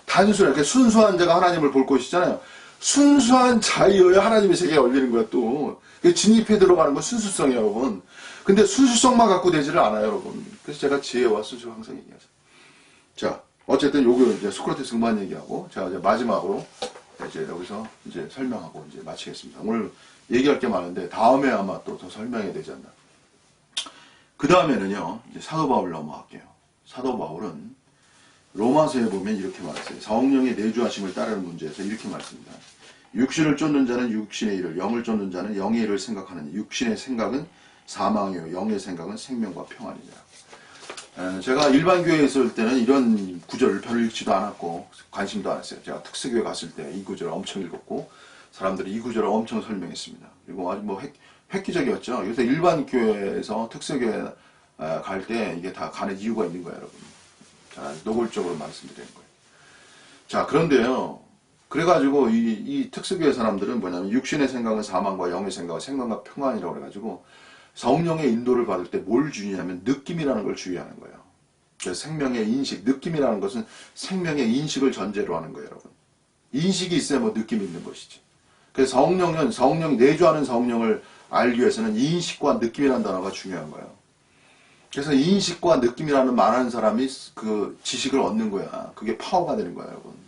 단순한, 순수한 자가 하나님을 볼 것이잖아요. 순수한 자이어야 하나님의 세계에 열리는 거야, 또. 진입해 들어가는 건 순수성이에요, 여러분. 근데 순수성만 갖고 되지를 않아요, 여러분. 그래서 제가 지혜와 순수 항상 얘기하죠. 자, 어쨌든 요거 이제 소크라테스 그만 얘기하고, 자, 이제 마지막으로 이제 여기서 이제 설명하고 이제 마치겠습니다. 오늘 얘기할 게 많은데, 다음에 아마 또 더 설명해야 되지 않나. 그 다음에는요, 이제 사도 바울 넘어갈게요. 사도 바울은 로마서에 보면 이렇게 말했어요. 성령의 내주하심을 따르는 문제에서 이렇게 말했습니다. 육신을 쫓는 자는 육신의 일을, 영을 쫓는 자는 영의 일을 생각하느니 육신의 생각은 사망이요 영의 생각은 생명과 평안이니라. 제가 일반 교회에 있을 때는 이런 구절을 별로 읽지도 않았고 관심도 안 했어요. 제가 특수교회 갔을 때 이 구절을 엄청 읽었고 사람들이 이 구절을 엄청 설명했습니다. 그리고 아주 뭐 획기적이었죠. 그래서 일반 교회에서 특수교회 갈 때 이게 다 가는 이유가 있는 거예요, 여러분. 자, 노골적으로 말씀드리는 거예요. 자, 그런데요. 그래가지고 이 특수교회 사람들은 뭐냐면 육신의 생각은 사망과 영의 생각은 생각과 평안이라고 그래가지고 성령의 인도를 받을 때 뭘 주의하냐면 느낌이라는 걸 주의하는 거예요. 그래서 생명의 인식, 느낌이라는 것은 생명의 인식을 전제로 하는 거예요, 여러분. 인식이 있어야 뭐 느낌이 있는 것이지. 그래서 성령이 내주하는 성령을 알기 위해서는 인식과 느낌이라는 단어가 중요한 거예요. 그래서 인식과 느낌이라는 말하는 사람이 그 지식을 얻는 거야. 그게 파워가 되는 거야, 여러분.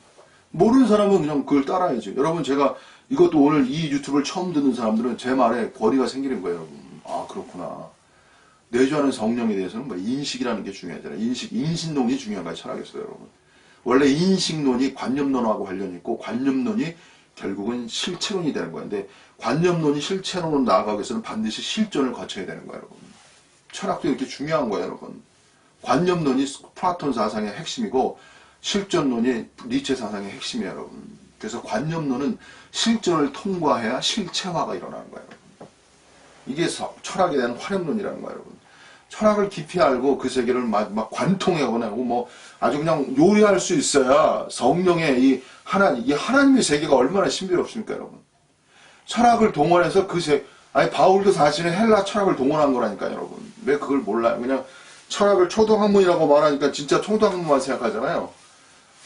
모르는 사람은 그냥 그걸 따라야지. 여러분, 제가 이것도 오늘 이 유튜브를 처음 듣는 사람들은 제 말에 거리가 생기는 거예요, 여러분. 아, 그렇구나. 내주하는 성령에 대해서는 뭐 인식이라는 게 중요하잖아요. 인신론이 중요한 거예요, 철학에서, 여러분. 원래 인식론이 관념론하고 관련이 있고, 관념론이 결국은 실체론이 되는 거예요. 근데 관념론이 실체론으로 나아가기 위해서는 반드시 실존을 거쳐야 되는 거예요, 여러분. 철학도 이렇게 중요한 거예요, 여러분. 관념론이 플라톤 사상의 핵심이고, 실존론이 니체 사상의 핵심이에요, 여러분. 그래서 관념론은 실존을 통과해야 실체화가 일어나는 거예요, 여러분. 이게 철학에 대한 활용론이라는 거예요, 여러분. 철학을 깊이 알고 그 세계를 막 관통하거나 뭐 아주 그냥 요리할 수 있어야 성령의 이 하나님의 세계가 얼마나 신비롭습니까, 여러분. 철학을 동원해서 아니 바울도 사실은 헬라 철학을 동원한 거라니까요, 여러분. 왜 그걸 몰라요? 그냥 철학을 초등학문이라고 말하니까 진짜 초등학문만 생각하잖아요.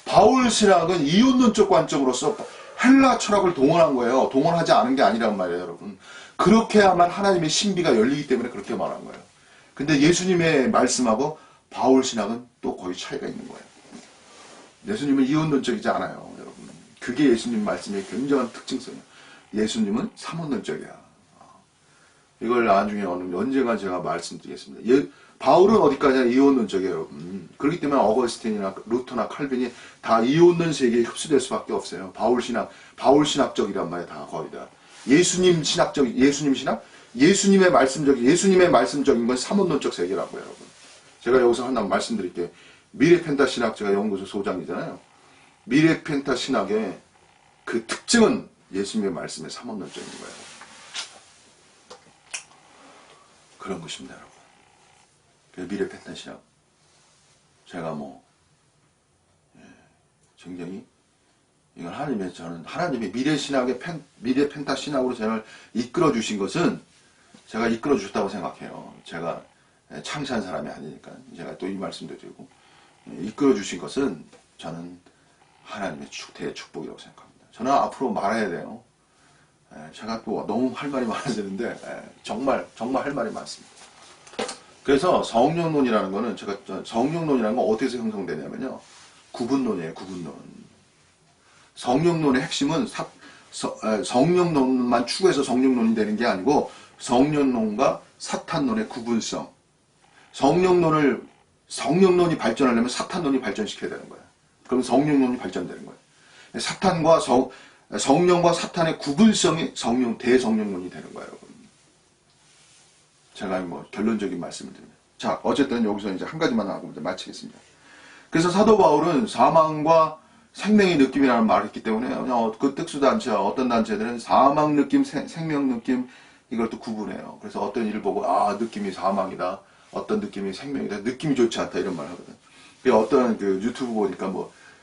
바울 신학은 이혼론적 관점으로서 헬라 철학을 동원한 거예요. 동원하지 않은 게 아니란 말이에요, 여러분. 그렇게 해야만 하나님의 신비가 열리기 때문에 그렇게 말한 거예요. 근데 예수님의 말씀하고 바울 신학은 또 거의 차이가 있는 거예요. 예수님은 이혼론적이지 않아요, 여러분. 그게 예수님 말씀의 굉장한 특징성이에요. 예수님은 삼원론적이야. 이걸 나중에 언젠가 제가 말씀드리겠습니다. 바울은 어디까지나 이혼론적이에요, 여러분. 그렇기 때문에 어거스틴이나 루터나 칼빈이 다 이혼론 세계에 흡수될 수밖에 없어요. 바울 신학적이란 말이에요, 다 거의 다. 예수님 신학? 예수님의 말씀적인 건 삼원론적 세계라고요, 여러분. 제가 여기서 하나 말씀드릴게요. 미래펜타 신학제가 연구소 소장이잖아요. 미래펜타 신학의 그 특징은 예수님의 말씀의 삼원론적인 거예요. 그런 것입니다, 여러분. 미래펜타 신학. 제가 굉장히 이건 하나님의 미래펜타 신학으로 저를 이끌어 주신 것은 제가 이끌어 주셨다고 생각해요. 제가 창시한 사람이 아니니까. 제가 또 이 말씀도 드리고, 이끌어 주신 것은 저는 하나님의 대축복이라고 생각합니다. 저는 앞으로 말해야 돼요. 제가 또 너무 할 말이 많아지는데, 정말 할 말이 많습니다. 그래서 성령론이라는 거는 성령론이라는 건 어디서 형성되냐면요. 구분론이에요, 구분론. 성령론의 핵심은 성령론만 추구해서 성령론이 되는 게 아니고 성령론과 사탄론의 구분성. 성령론이 발전하려면 사탄론이 발전시켜야 되는 거예요. 그럼 성령론이 발전되는 거예요. 성령과 사탄의 구분성이 대성령론이 되는 거예요, 여러분. 제가 결론적인 말씀을 드립니다. 자, 어쨌든 여기서 이제 한 가지만 하고 이제 마치겠습니다. 그래서 사도 바울은 사망과 생명의 느낌이라는 말을 했기 때문에 그냥 그 특수단체, 어떤 단체들은 사망 느낌, 생명 느낌 이걸 또 구분해요. 그래서 어떤 일을 보고 느낌이 사망이다, 어떤 느낌이 생명이다, 느낌이 좋지 않다 이런 말을 하거든. 어떤 그 유튜브 보니까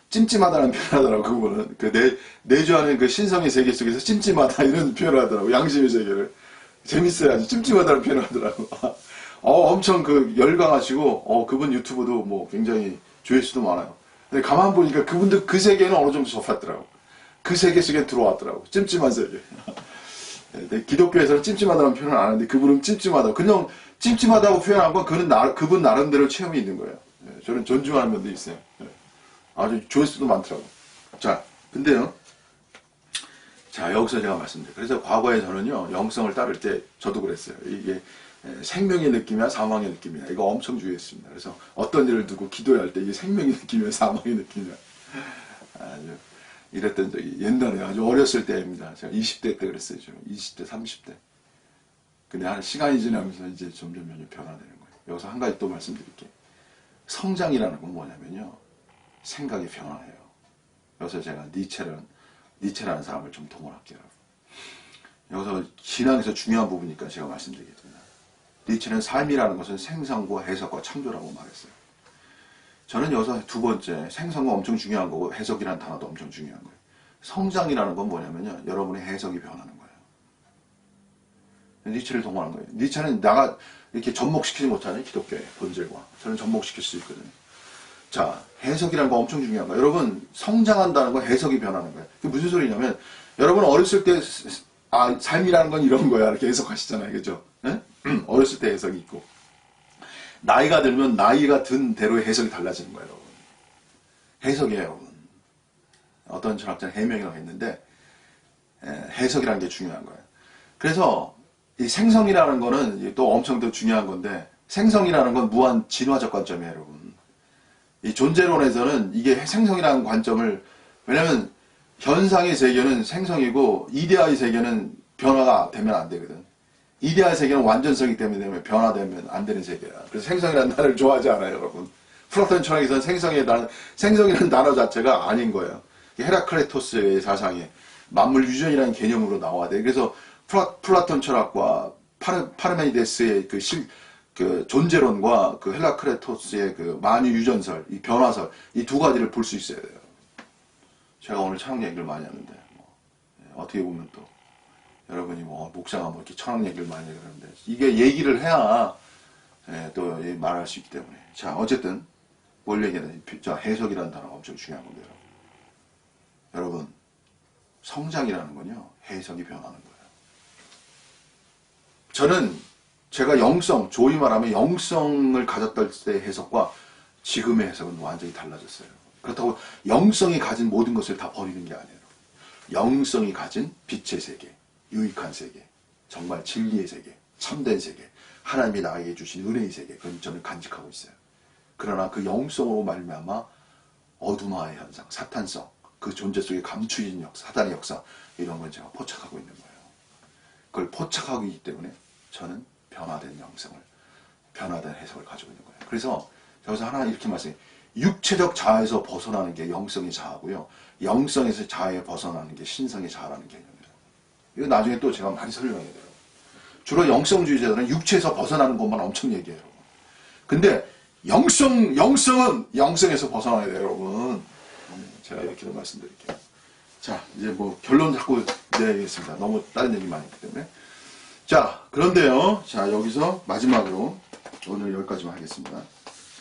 찜찜하다는 표현을 하더라고. 그거는 내주하는 그 신성의 세계 속에서 찜찜하다 이런 표현을 하더라고. 양심의 세계를. 재밌어요. 아주 찜찜하다는 표현을 하더라고. 엄청 열광하시고 그분 유튜브도 굉장히 조회수도 많아요. 근데 가만 보니까 그분들 그 세계는 어느 정도 접했더라고. 그 세계 속에 들어왔더라고. 찜찜한 세계. 기독교에서는 찜찜하다는 표현을 안 하는데 그분은 찜찜하다고. 그냥 찜찜하다고 표현한 건 그분 나름대로 체험이 있는 거예요. 저는 존중하는 분도 있어요. 아주 조회수도 많더라고. 자, 근데요. 자, 여기서 제가 말씀드려요. 그래서 과거에 저는요, 영성을 따를 때 저도 그랬어요. 이게 생명의 느낌이야, 사망의 느낌이야. 이거 엄청 주의했습니다. 그래서 어떤 일을 두고 기도할 때 이게 생명의 느낌이야, 사망의 느낌이야. 아주 이랬던 적이 옛날에 아주 어렸을 때입니다. 제가 20대 때 그랬어요. 20대, 30대. 근데 한 시간이 지나면서 이제 점점 변화되는 거예요. 여기서 한 가지 또 말씀드릴게요. 성장이라는 건 뭐냐면요. 생각이 변화해요. 여기서 제가 니체라는 사람을 좀 동원할게요. 여기서 신앙에서 중요한 부분이니까 제가 말씀드리겠습니다. 니체는 삶이라는 것은 생성과 해석과 창조라고 말했어요. 저는 여기서 두 번째, 생성과 엄청 중요한 거고 해석이라는 단어도 엄청 중요한 거예요. 성장이라는 건 뭐냐면요. 여러분의 해석이 변하는 거예요. 니체를 동원한 거예요. 니체는 나가 이렇게 접목시키지 못하는 기독교의 본질과 저는 접목시킬 수 있거든요. 자, 해석이라는 거 엄청 중요한 거예요. 여러분, 성장한다는 건 해석이 변하는 거예요. 그게 무슨 소리냐면, 여러분 어렸을 때, 삶이라는 건 이런 거야. 이렇게 해석하시잖아요. 그죠? 어렸을 때 해석이 있고. 나이가 들면 나이가 든 대로의 해석이 달라지는 거예요, 여러분. 해석이에요, 여러분. 어떤 철학자는 해명이라고 했는데, 해석이라는 게 중요한 거예요. 그래서, 이 생성이라는 거는 또 엄청 더 중요한 건데, 생성이라는 건 무한 진화적 관점이에요, 여러분. 이 존재론에서는 이게 생성이라는 관점을, 왜냐면 현상의 세계는 생성이고 이데아의 세계는 변화가 되면 안 되거든. 이데아의 세계는 완전성이기 때문에 변화되면 안 되는 세계야. 그래서 생성이라는 단어를 좋아하지 않아요, 여러분. 플라톤 철학에서는 생성이라는 단어 자체가 아닌 거예요. 헤라클레토스의 사상에 만물 유전이라는 개념으로 나와야 돼. 그래서 플라톤 철학과 파르메니데스의 그 존재론과 그 헬라크레토스의 그 만유 유전설, 이 변화설, 이 두 가지를 볼 수 있어야 돼요. 제가 오늘 철학 얘기를 많이 하는데, 어떻게 보면 또, 여러분이 목사가 이렇게 철학 얘기를 많이 하는데, 이게 얘기를 해야, 또 말할 수 있기 때문에. 자, 어쨌든, 뭘 얘기하는, 해석이라는 단어가 엄청 중요한 건데요. 여러분, 성장이라는 건요, 해석이 변하는 거예요. 저는, 제가 조이 말하면 영성을 가졌을 때의 해석과 지금의 해석은 완전히 달라졌어요. 그렇다고 영성이 가진 모든 것을 다 버리는 게 아니에요. 영성이 가진 빛의 세계, 유익한 세계, 정말 진리의 세계, 참된 세계, 하나님이 나에게 주신 은혜의 세계, 그건 저는 간직하고 있어요. 그러나 그 영성으로 말미암아 어둠화의 현상, 사탄성, 그 존재 속에 감추진 역사, 사단의 역사, 이런 걸 제가 포착하고 있는 거예요. 그걸 포착하고 있기 때문에 저는 변화된 영성을, 변화된 해석을 가지고 있는 거예요. 그래서 여기서 하나 이렇게 말씀해요. 육체적 자아에서 벗어나는 게 영성의 자아고요. 영성에서 자아에 벗어나는 게 신성의 자아라는 개념이에요. 이거 나중에 또 제가 많이 설명해야 돼요. 주로 영성주의자들은 육체에서 벗어나는 것만 엄청 얘기해요. 근데 영성은 영성에서 벗어나야 돼요, 여러분. 제가 이렇게 말씀드릴게요. 자, 이제 결론 자꾸 내야겠습니다. 너무 다른 얘기 많이 했기 때문에. 자, 그런데요. 자, 여기서 마지막으로 오늘 여기까지만 하겠습니다.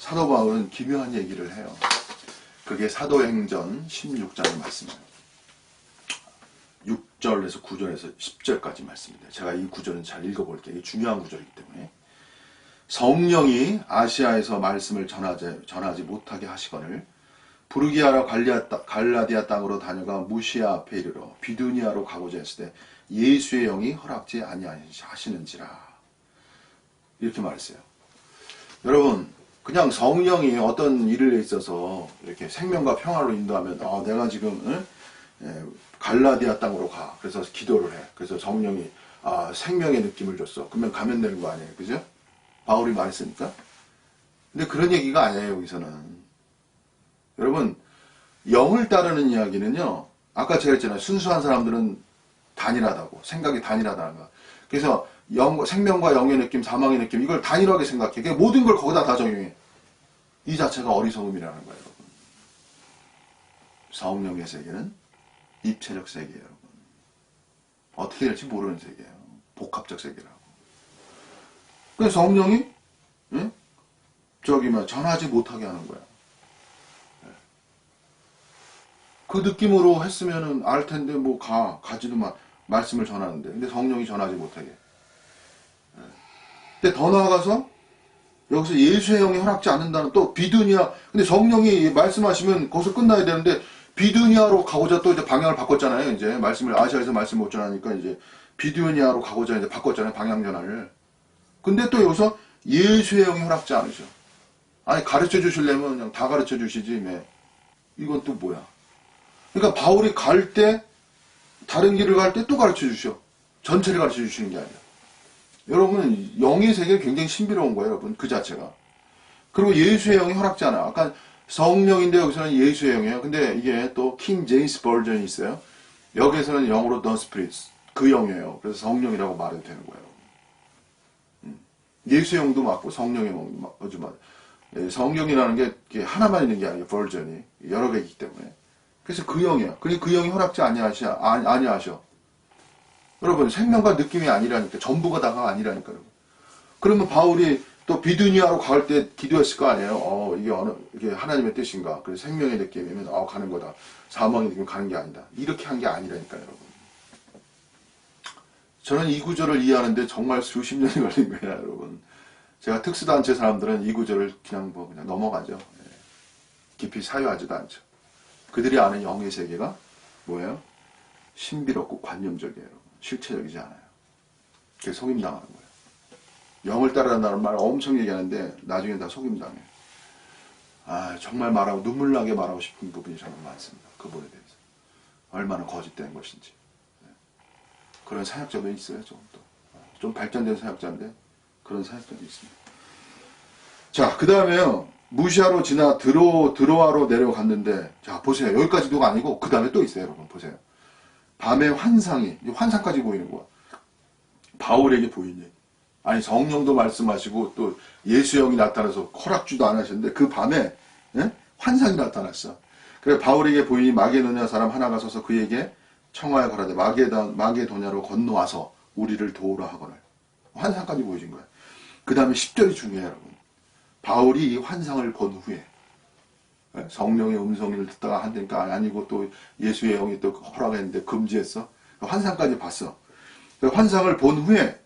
사도 바울은 기묘한 얘기를 해요. 그게 사도행전 16장의 말씀이에요. 6절에서 9절에서 10절까지 말씀입니다. 제가 이 구절은 잘 읽어볼게요. 이게 중요한 구절이기 때문에. 성령이 아시아에서 말씀을 전하지 못하게 하시거늘 부르기아라 갈라디아 땅으로 다녀가 무시아 앞에 이르러 비두니아로 가고자 했을 때 예수의 영이 허락지 아니하시는지라. 이렇게 말했어요. 여러분, 그냥 성령이 어떤 일에 있어서 이렇게 생명과 평화로 인도하면, 내가 지금 갈라디아 땅으로 가. 그래서 기도를 해. 그래서 성령이 생명의 느낌을 줬어. 그러면 가면 되는 거 아니에요, 그죠? 바울이 말했으니까. 근데 그런 얘기가 아니에요, 여기서는. 여러분, 영을 따르는 이야기는요, 아까 제가 했잖아요. 순수한 사람들은 단일하다고, 생각이 단일하다는 거. 그래서 생명과 영의 느낌, 사망의 느낌, 이걸 단일하게 생각해. 그러니까 모든 걸 거기다 다 적용해. 이 자체가 어리석음이라는 거예요, 여러분. 성령의 세계는 입체적 세계예요, 여러분. 어떻게 될지 모르는 세계예요. 복합적 세계라고. 그래서 성령이 전하지 못하게 하는 거야. 그 느낌으로 했으면은 알 텐데 가지도 말씀을 전하는데, 근데 성령이 전하지 못하게. 근데 더 나아가서 여기서 예수의 영이 허락지 않는다는 또 비두니아. 근데 성령이 말씀하시면 거기서 끝나야 되는데 비두니아로 가고자 또 이제 방향을 바꿨잖아요. 이제 아시아에서 말씀 못 전하니까 이제 비두니아로 가고자 이제 바꿨잖아요. 방향 전환을. 근데 또 여기서 예수의 영이 허락지 않으셔. 아니 가르쳐 주시려면 그냥 다 가르쳐 주시지. 이건 또 뭐야? 그러니까 바울이 갈 때, 다른 길을 갈 때 또 가르쳐 주셔. 전체를 가르쳐 주시는 게 아니라. 여러분, 영의 세계는 굉장히 신비로운 거예요, 여러분. 그 자체가. 그리고 예수의 영이 허락지 않아. 아까 성령인데 여기서는 예수의 영이에요. 근데 이게 또 킹 제임스 버전이 있어요. 여기에서는 영어로 the spirits. 그 영이에요. 그래서 성령이라고 말해도 되는 거예요. 예수의 영도 맞고 성령의 영도 맞고. 성령이라는 게 하나만 있는 게 아니에요. 버전이. 여러 개 있기 때문에. 그래서 그 영이야. 그리고 그 영이 허락지 아니하셔. 여러분, 생명과 느낌이 아니라니까. 전부가 다가 아니라니까. 여러분. 그러면 바울이 또 비두니아로 갈 때 기도했을 거 아니에요. 이게 하나님의 뜻인가. 그래서 생명의 느낌이면, 가는 거다. 사망의 느낌 가는 게 아니다. 이렇게 한 게 아니라니까요, 여러분. 저는 이 구절을 이해하는데 정말 수십 년이 걸린 거예요, 여러분. 제가 특수단체 사람들은 이 구절을 그냥 넘어가죠. 예. 깊이 사유하지도 않죠. 그들이 아는 영의 세계가 뭐예요? 신비롭고 관념적이에요, 여러분. 실체적이지 않아요. 그게 속임당하는 거예요. 영을 따르는다는 말 엄청 얘기하는데 나중에 다 속임당해요. 정말 눈물 나게 말하고 싶은 부분이 정말 많습니다. 그분에 대해서. 얼마나 거짓된 것인지. 그런 사역자도 있어요, 좀 발전된 사역자인데 그런 사역자도 있습니다. 자, 그 다음에요. 무시하로 지나 드로아로 내려갔는데, 자, 보세요. 여기까지도가 아니고 그 다음에 또 있어요, 여러분. 보세요. 밤에 환상까지 보이는 거야. 바울에게 보인 얘기. 아니, 성령도 말씀하시고 또 예수 영이 나타나서 허락주도 안 하셨는데 그 밤에 환상이 나타났어. 그래 바울에게 보이니 마게도냐 사람 하나가 서서 그에게 청하여 가라되 마게도냐로 건너와서 우리를 도우라 하거늘. 환상까지 보여준 거야. 그 다음에 10절이 중요해요, 여러분. 바울이 이 환상을 본 후에 성령의 음성을 듣다가 한다니까 아니고 또 예수의 영이 또 허락했는데 금지했어. 환상까지 봤어. 환상을 본 후에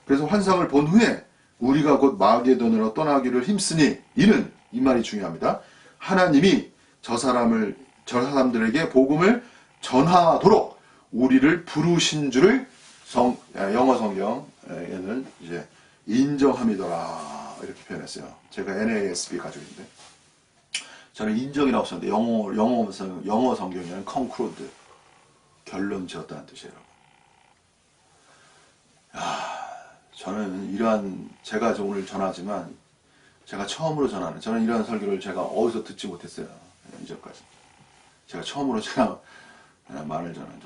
그래서 환상을 본 후에 우리가 곧 마게도냐로 떠나기를 힘쓰니 이는 이 말이 중요합니다. 하나님이 저 사람들에게 복음을 전하도록 우리를 부르신 줄을 영어 성경에는 이제 인정함이더라 이렇게 표현했어요. 제가 NASB 가족인데 저는 인정이라고 썼는데 영어 성경에는 conclude 결론 지었다는 뜻이에요. 저는 제가 오늘 전하지만 제가 처음으로 전하는 저는 이러한 설교를 제가 어디서 듣지 못했어요. 이전까지 제가 처음으로 말을 전하는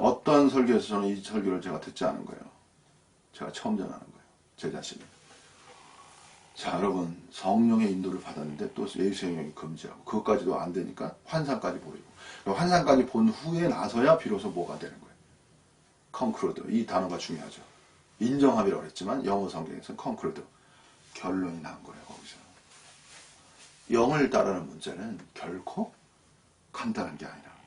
어떤 설교에서 저는 이 설교를 제가 듣지 않은 거예요. 제가 처음 전하는 거예요. 제 자신이. 자, 여러분, 성령의 인도를 받았는데 또 예수의 영이 금지하고 그것까지도 안 되니까 환상까지 보이고 환상까지 본 후에 나서야 비로소 뭐가 되는 거예요. conclude. 이 단어가 중요하죠. 인정함이라고 했지만 영어 성경에서는 conclude. 결론이 난 거예요. 거기서. 영을 따르는 문제는 결코 간단한 게 아니라는 거예요.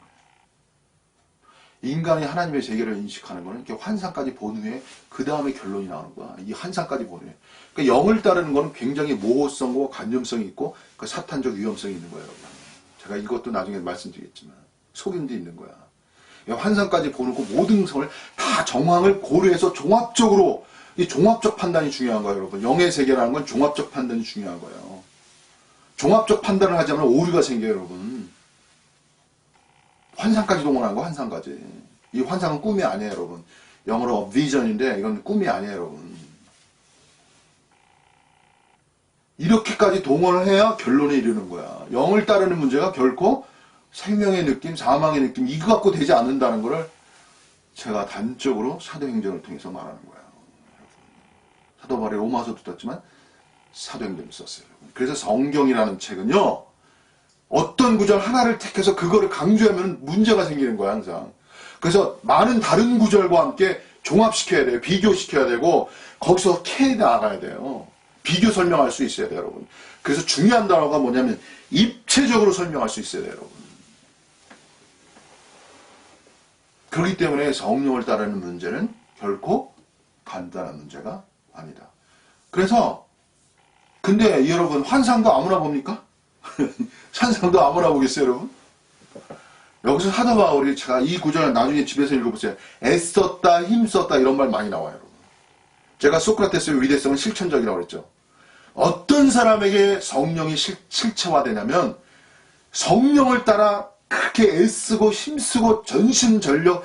인간이 하나님의 세계를 인식하는 거는 이렇게 환상까지 본 후에 그 다음에 결론이 나오는 거야. 이 환상까지 본 후에. 그러니까 영을 따르는 거는 굉장히 모호성과 관념성이 있고 그 사탄적 위험성이 있는 거예요. 여러분. 제가 이것도 나중에 말씀드리겠지만 속임도 있는 거야. 환상까지 보는 거 모든 성을 다 정황을 고려해서 종합적으로 이 종합적 판단이 중요한 거예요, 여러분. 영의 세계라는 건 종합적 판단이 중요한 거예요. 종합적 판단을 하지 않으면 오류가 생겨요, 여러분. 환상까지 동원한 거, 환상까지. 이 환상은 꿈이 아니에요, 여러분. 영어로 vision인데 이건 꿈이 아니에요, 여러분. 이렇게까지 동원을 해야 결론에 이르는 거야. 영을 따르는 문제가 결코 생명의 느낌, 사망의 느낌 이거 갖고 되지 않는다는 것을 제가 단적으로 사도행전을 통해서 말하는 거예요. 사도 바울이 로마서도 썼지만 사도행전을 썼어요. 그래서 성경이라는 책은요. 어떤 구절 하나를 택해서 그거를 강조하면 문제가 생기는 거야 항상. 그래서 많은 다른 구절과 함께 종합시켜야 돼요. 비교시켜야 되고 거기서 캐 나가야 돼요. 비교 설명할 수 있어야 돼요, 여러분. 그래서 중요한 단어가 뭐냐면 입체적으로 설명할 수 있어야 돼요, 여러분. 그렇기 때문에 성령을 따르는 문제는 결코 간단한 문제가 아니다. 그래서 근데 여러분 환상도 아무나 봅니까? 환상도 아무나 보겠어요, 여러분? 여기서 사도 바울이 제가 이 구절을 나중에 집에서 읽어보세요. 애썼다, 힘썼다 이런 말 많이 나와요, 여러분. 제가 소크라테스의 위대성은 실천적이라고 그랬죠. 어떤 사람에게 성령이 실체화되냐면 성령을 따라 그렇게 애쓰고 힘쓰고 전심전력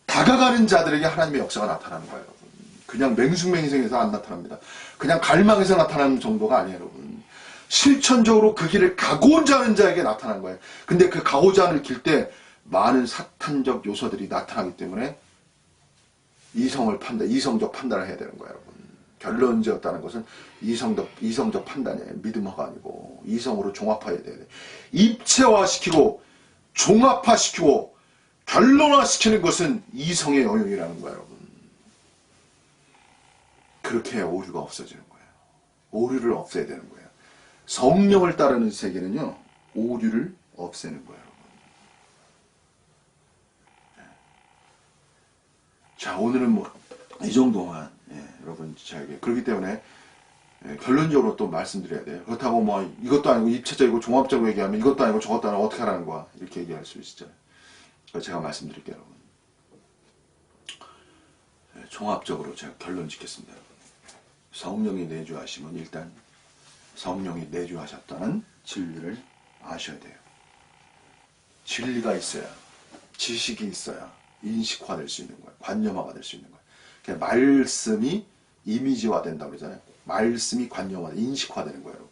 다가가는 자들에게 하나님의 역사가 나타나는 거예요, 여러분. 그냥 맹숭맹생해서 안 나타납니다. 그냥 갈망해서 나타나는 정도가 아니에요, 여러분. 실천적으로 그 길을 가고자 하는 자에게 나타나는 거예요. 근데 그 가고자 하는 길 때 많은 사탄적 요소들이 나타나기 때문에 이성적 판단을 해야 되는 거예요, 여러분. 결론지었다는 것은 이성적 판단이에요. 믿음화가 아니고 이성으로 종합화해야 돼요. 입체화시키고 종합화시키고 결론화시키는 것은 이성의 영역이라는 거예요, 여러분. 그렇게 해야 오류가 없어지는 거예요. 오류를 없애야 되는 거예요. 성령을 따르는 세계는요, 오류를 없애는 거예요, 여러분. 자, 오늘은 뭐 이 정도만, 여러분, 저에게 그렇기 때문에 결론적으로 또 말씀드려야 돼요. 그렇다고 뭐 이것도 아니고 입체적이고 종합적으로 얘기하면 이것도 아니고 저것도 아니고 어떻게 하라는 거야, 이렇게 얘기할 수 있잖아요. 제가 말씀드릴게요, 여러분. 종합적으로 제가 결론 짓겠습니다, 여러분. 성령이 내주하시면 일단 성령이 내주하셨다는 진리를 아셔야 돼요. 진리가 있어야, 지식이 있어야 인식화될 수 있는 거예요. 관념화가 될 수 있는 거예요. 그러니까 말씀이 이미지화 된다고 그러잖아요. 말씀이 관념화, 인식화되는 거예요, 여러분.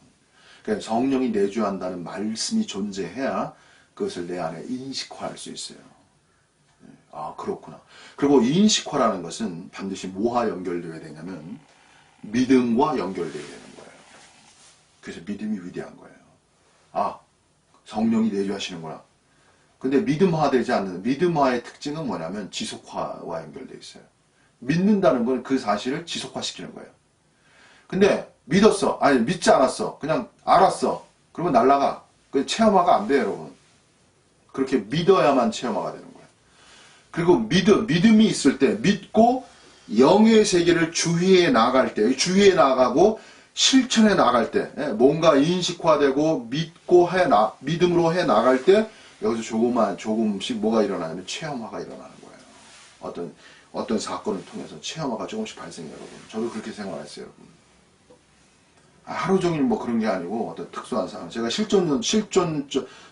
그러니까 성령이 내주한다는 말씀이 존재해야 그것을 내 안에 인식화할 수 있어요. 아, 그렇구나. 그리고 인식화라는 것은 반드시 뭐와 연결되어야 되냐면 믿음과 연결되어야 되는 거예요. 그래서 믿음이 위대한 거예요. 아, 성령이 내주하시는구나. 근데 믿음화되지 않는, 믿음화의 특징은 뭐냐면 지속화와 연결되어 있어요. 믿는다는 건 그 사실을 지속화시키는 거예요. 근데 믿었어. 아니, 믿지 않았어. 그냥 알았어. 그러면 날라가. 그 체험화가 안 돼요, 여러분. 그렇게 믿어야만 체험화가 되는 거예요. 그리고 믿음이 있을 때, 믿고 영의 세계를 주위에 나갈 때, 주위에 나가고 실천해 나갈 때, 뭔가 인식화되고 믿음으로 해 나갈 때, 여기서 조금씩 뭐가 일어나냐면 체험화가 일어나는 거예요. 어떤 사건을 통해서 체험화가 조금씩 발생해요, 여러분. 저도 그렇게 생각했어요, 여러분. 하루 종일 뭐 그런 게 아니고 어떤 특수한 상황. 제가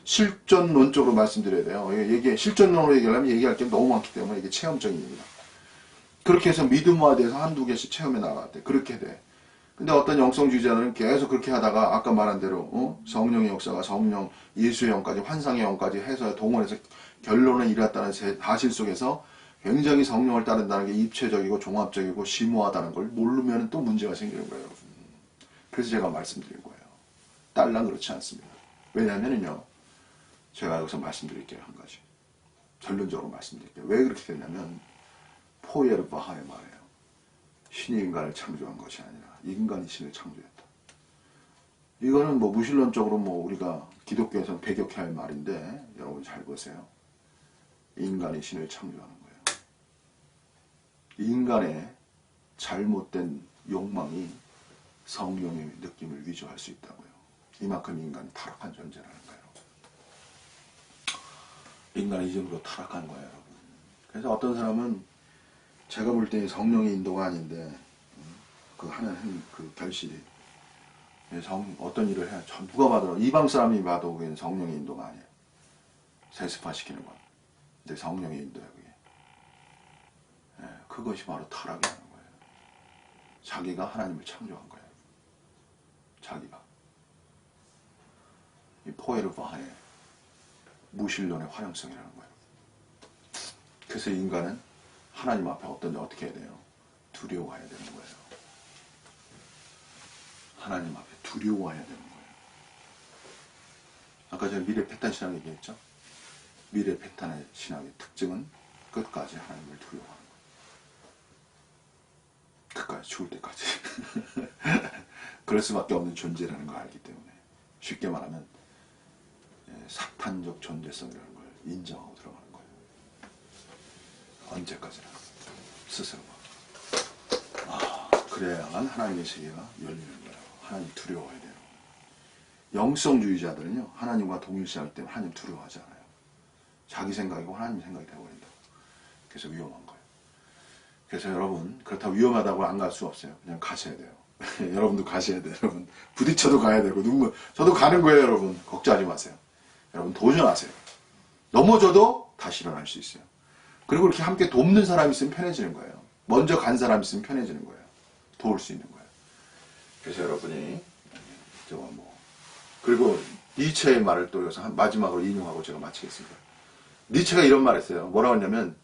실전론적으로 말씀드려야 돼요. 실전론으로 얘기하려면 얘기할 게 너무 많기 때문에 이게 체험적인 일입니다. 그렇게 해서 믿음화돼서 한두 개씩 체험해 나갔대. 그렇게 돼. 근데 어떤 영성주의자들은 계속 그렇게 하다가 아까 말한 대로 성령의 역사가 성령, 예수의 영까지, 환상의 영까지 해서 동원해서 결론에 이르렀다는 사실 속에서 굉장히 성령을 따른다는 게 입체적이고 종합적이고 심오하다는 걸 모르면 또 문제가 생기는 거예요, 여러분. 그래서 제가 말씀드린 거예요. 딸랑 그렇지 않습니다. 왜냐면은요, 제가 여기서 말씀드릴게요, 한 가지. 결론적으로 말씀드릴게요. 왜 그렇게 됐냐면, 포에르 바하의 말이에요. 신이 인간을 창조한 것이 아니라 인간이 신을 창조했다. 이거는 뭐 무신론적으로 뭐 우리가 기독교에서는 배격해야 할 말인데, 여러분 잘 보세요. 인간이 신을 창조하는 거예요. 인간의 잘못된 욕망이 성령의 느낌을 위조할 수 있다고요. 이만큼 인간이 타락한 존재라는 거예요. 인간이 이 정도로 타락한 거예요, 여러분. 그래서 어떤 사람은 제가 볼 때 성령의 인도가 아닌데 그 하는 그 결실이 어떤 일을 해야 누가 봐도 이방 사람이 봐도 그게 성령의 인도가 아니에요. 세습화시키는 건. 근데 성령의 인도야 그게. 그것이 바로 타락이라는 거예요. 자기가 하나님을 창조한 거예요. 자기가. 이 포에르 바하의 무신론의 활용성이라는 거예요. 그래서 인간은 하나님 앞에 어떻게 해야 돼요? 두려워해야 되는 거예요. 하나님 앞에 두려워해야 되는 거예요. 아까 제가 미래 패턴 신앙 얘기했죠? 미래 패턴의 신앙의 특징은 끝까지 하나님을 두려워하는 거예요. 끝까지, 죽을 때까지. 그럴 수밖에 없는 존재라는 걸 알기 때문에. 쉽게 말하면 사탄적 존재성이라는 걸 인정하고 들어가는 거예요. 언제까지나 스스로가. 그래야만 하나님의 세계가 열리는 거예요. 하나님 두려워해야 돼요. 영성주의자들은요, 하나님과 동일시하기 때문에 하나님 두려워하지 않아요. 자기 생각이고 하나님 생각이 되어버린다. 그래서 위험한 거예요. 그래서 여러분, 그렇다고 위험하다고 안 갈 수 없어요. 그냥 가셔야 돼요. 여러분도 가셔야 돼요. 여러분, 부딪혀도 가야 되고, 저도 가는 거예요, 여러분. 걱정하지 마세요. 여러분, 도전하세요. 넘어져도 다시 일어날 수 있어요. 그리고 이렇게 함께 돕는 사람이 있으면 편해지는 거예요. 먼저 간 사람이 있으면 편해지는 거예요. 도울 수 있는 거예요. 그래서 여러분이, 그리고 니체의 말을 또 여기서 마지막으로 인용하고 제가 마치겠습니다. 니체가 이런 말을 했어요. 뭐라고 했냐면,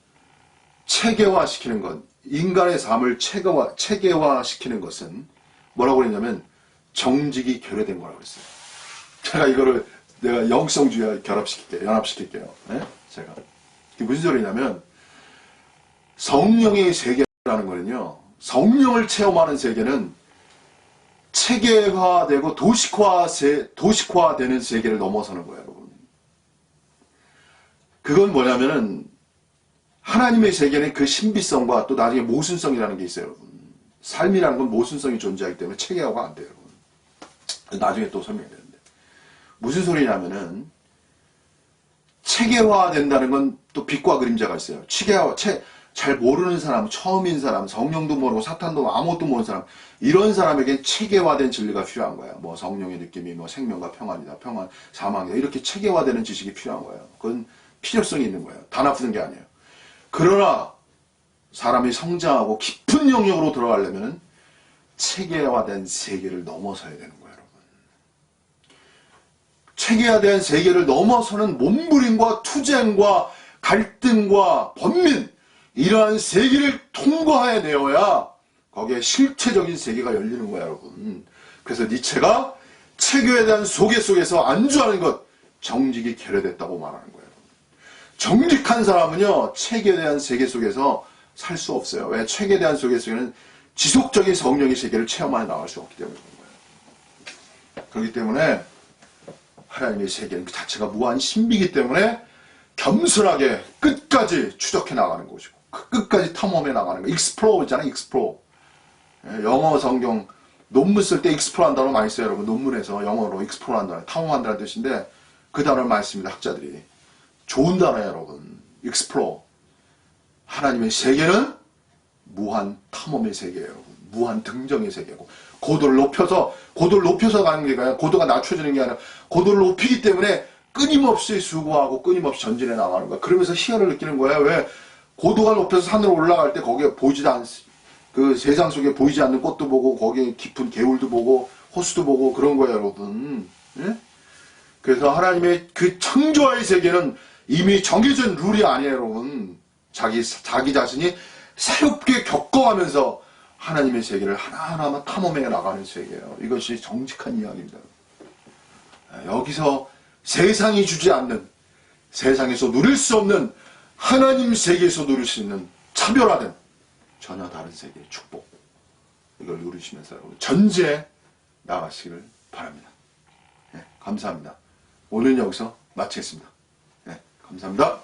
체계화시키는 것, 인간의 삶을 체계화시키는 것은 뭐라고 했냐면 정직이 결여된 거라고 했어요. 제가 이거를 내가 영성주의와 연합시킬게요. 네? 제가. 그게 무슨 소리냐면, 성령의 세계라는 거는요, 성령을 체험하는 세계는 체계화되고 도식화되는 세계를 넘어서는 거예요, 여러분. 그건 뭐냐면은, 하나님의 세계는 그 신비성과 또 나중에 모순성이라는 게 있어요, 여러분. 삶이라는 건 모순성이 존재하기 때문에 체계화가 안 돼요, 여러분. 나중에 또 설명되는데. 무슨 소리냐면은, 체계화된다는 건 또 빛과 그림자가 있어요. 잘 모르는 사람, 처음인 사람, 성령도 모르고 사탄도 아무것도 모르는 사람, 이런 사람에겐 체계화된 진리가 필요한 거예요. 뭐 성령의 느낌이 뭐 생명과 평안이다, 평안, 사망이다, 이렇게 체계화되는 지식이 필요한 거예요. 그건 필요성이 있는 거예요. 다 나쁘는 게 아니에요. 그러나 사람이 성장하고 깊은 영역으로 들어가려면 체계화된 세계를 넘어서야 되는 거예요, 여러분. 체계화된 세계를 넘어서는 몸부림과 투쟁과 갈등과 번민, 이러한 세계를 통과해 내어야 거기에 실체적인 세계가 열리는 거야, 여러분. 그래서 니체가 체계에 대한 소개 속에서 안주하는 것, 정직이 결여됐다고 말하는 거예요. 정직한 사람은요, 체계에 대한 세계 속에서 살 수 없어요. 왜? 체계에 대한 세계 속에는 지속적인 성령의 세계를 체험하여 나갈 수 없기 때문에 그런 거예요. 그렇기 때문에 하나님의 세계는 그 자체가 무한 신비이기 때문에 겸손하게 끝까지 추적해 나가는 것이고, 끝까지 탐험해 나가는 거. 익스플로어 있잖아요, 익스플로어. 영어 성경 논문 쓸 때 익스플로어 한다고 많이 써요, 여러분. 논문에서 영어로 익스플로어 한다는, 탐험한다는 뜻인데, 그 단어를 많이 씁니다, 학자들이. 좋은 단어예요, 여러분. 익스플로어. 하나님의 세계는 무한 탐험의 세계예요, 여러분. 무한 등정의 세계고, 고도를 높여서 가는 게 아니라, 고도가 낮춰지는 게 아니라, 고도를 높이기 때문에 끊임없이 수고하고 끊임없이 전진해 나가는 거야. 그러면서 희열을 느끼는 거야. 왜? 고도가 높여서 산으로 올라갈 때 거기에 보이지도 그 세상 속에 보이지 않는 꽃도 보고, 거기에 깊은 개울도 보고, 호수도 보고, 그런 거예요, 여러분. 예? 그래서 하나님의 그 창조의 세계는 이미 정해진 룰이 아니에요, 여러분. 자기 자신이 새롭게 겪어가면서 하나님의 세계를 하나하나 탐험해 나가는 세계예요. 이것이 정직한 이야기입니다. 여기서 세상이 주지 않는, 세상에서 누릴 수 없는, 하나님 세계에서 누릴 수 있는 차별화된 전혀 다른 세계의 축복, 이걸 누리시면서 여러분 전제에 나가시기를 바랍니다. 네, 감사합니다. 오늘은 여기서 마치겠습니다. 네, 감사합니다.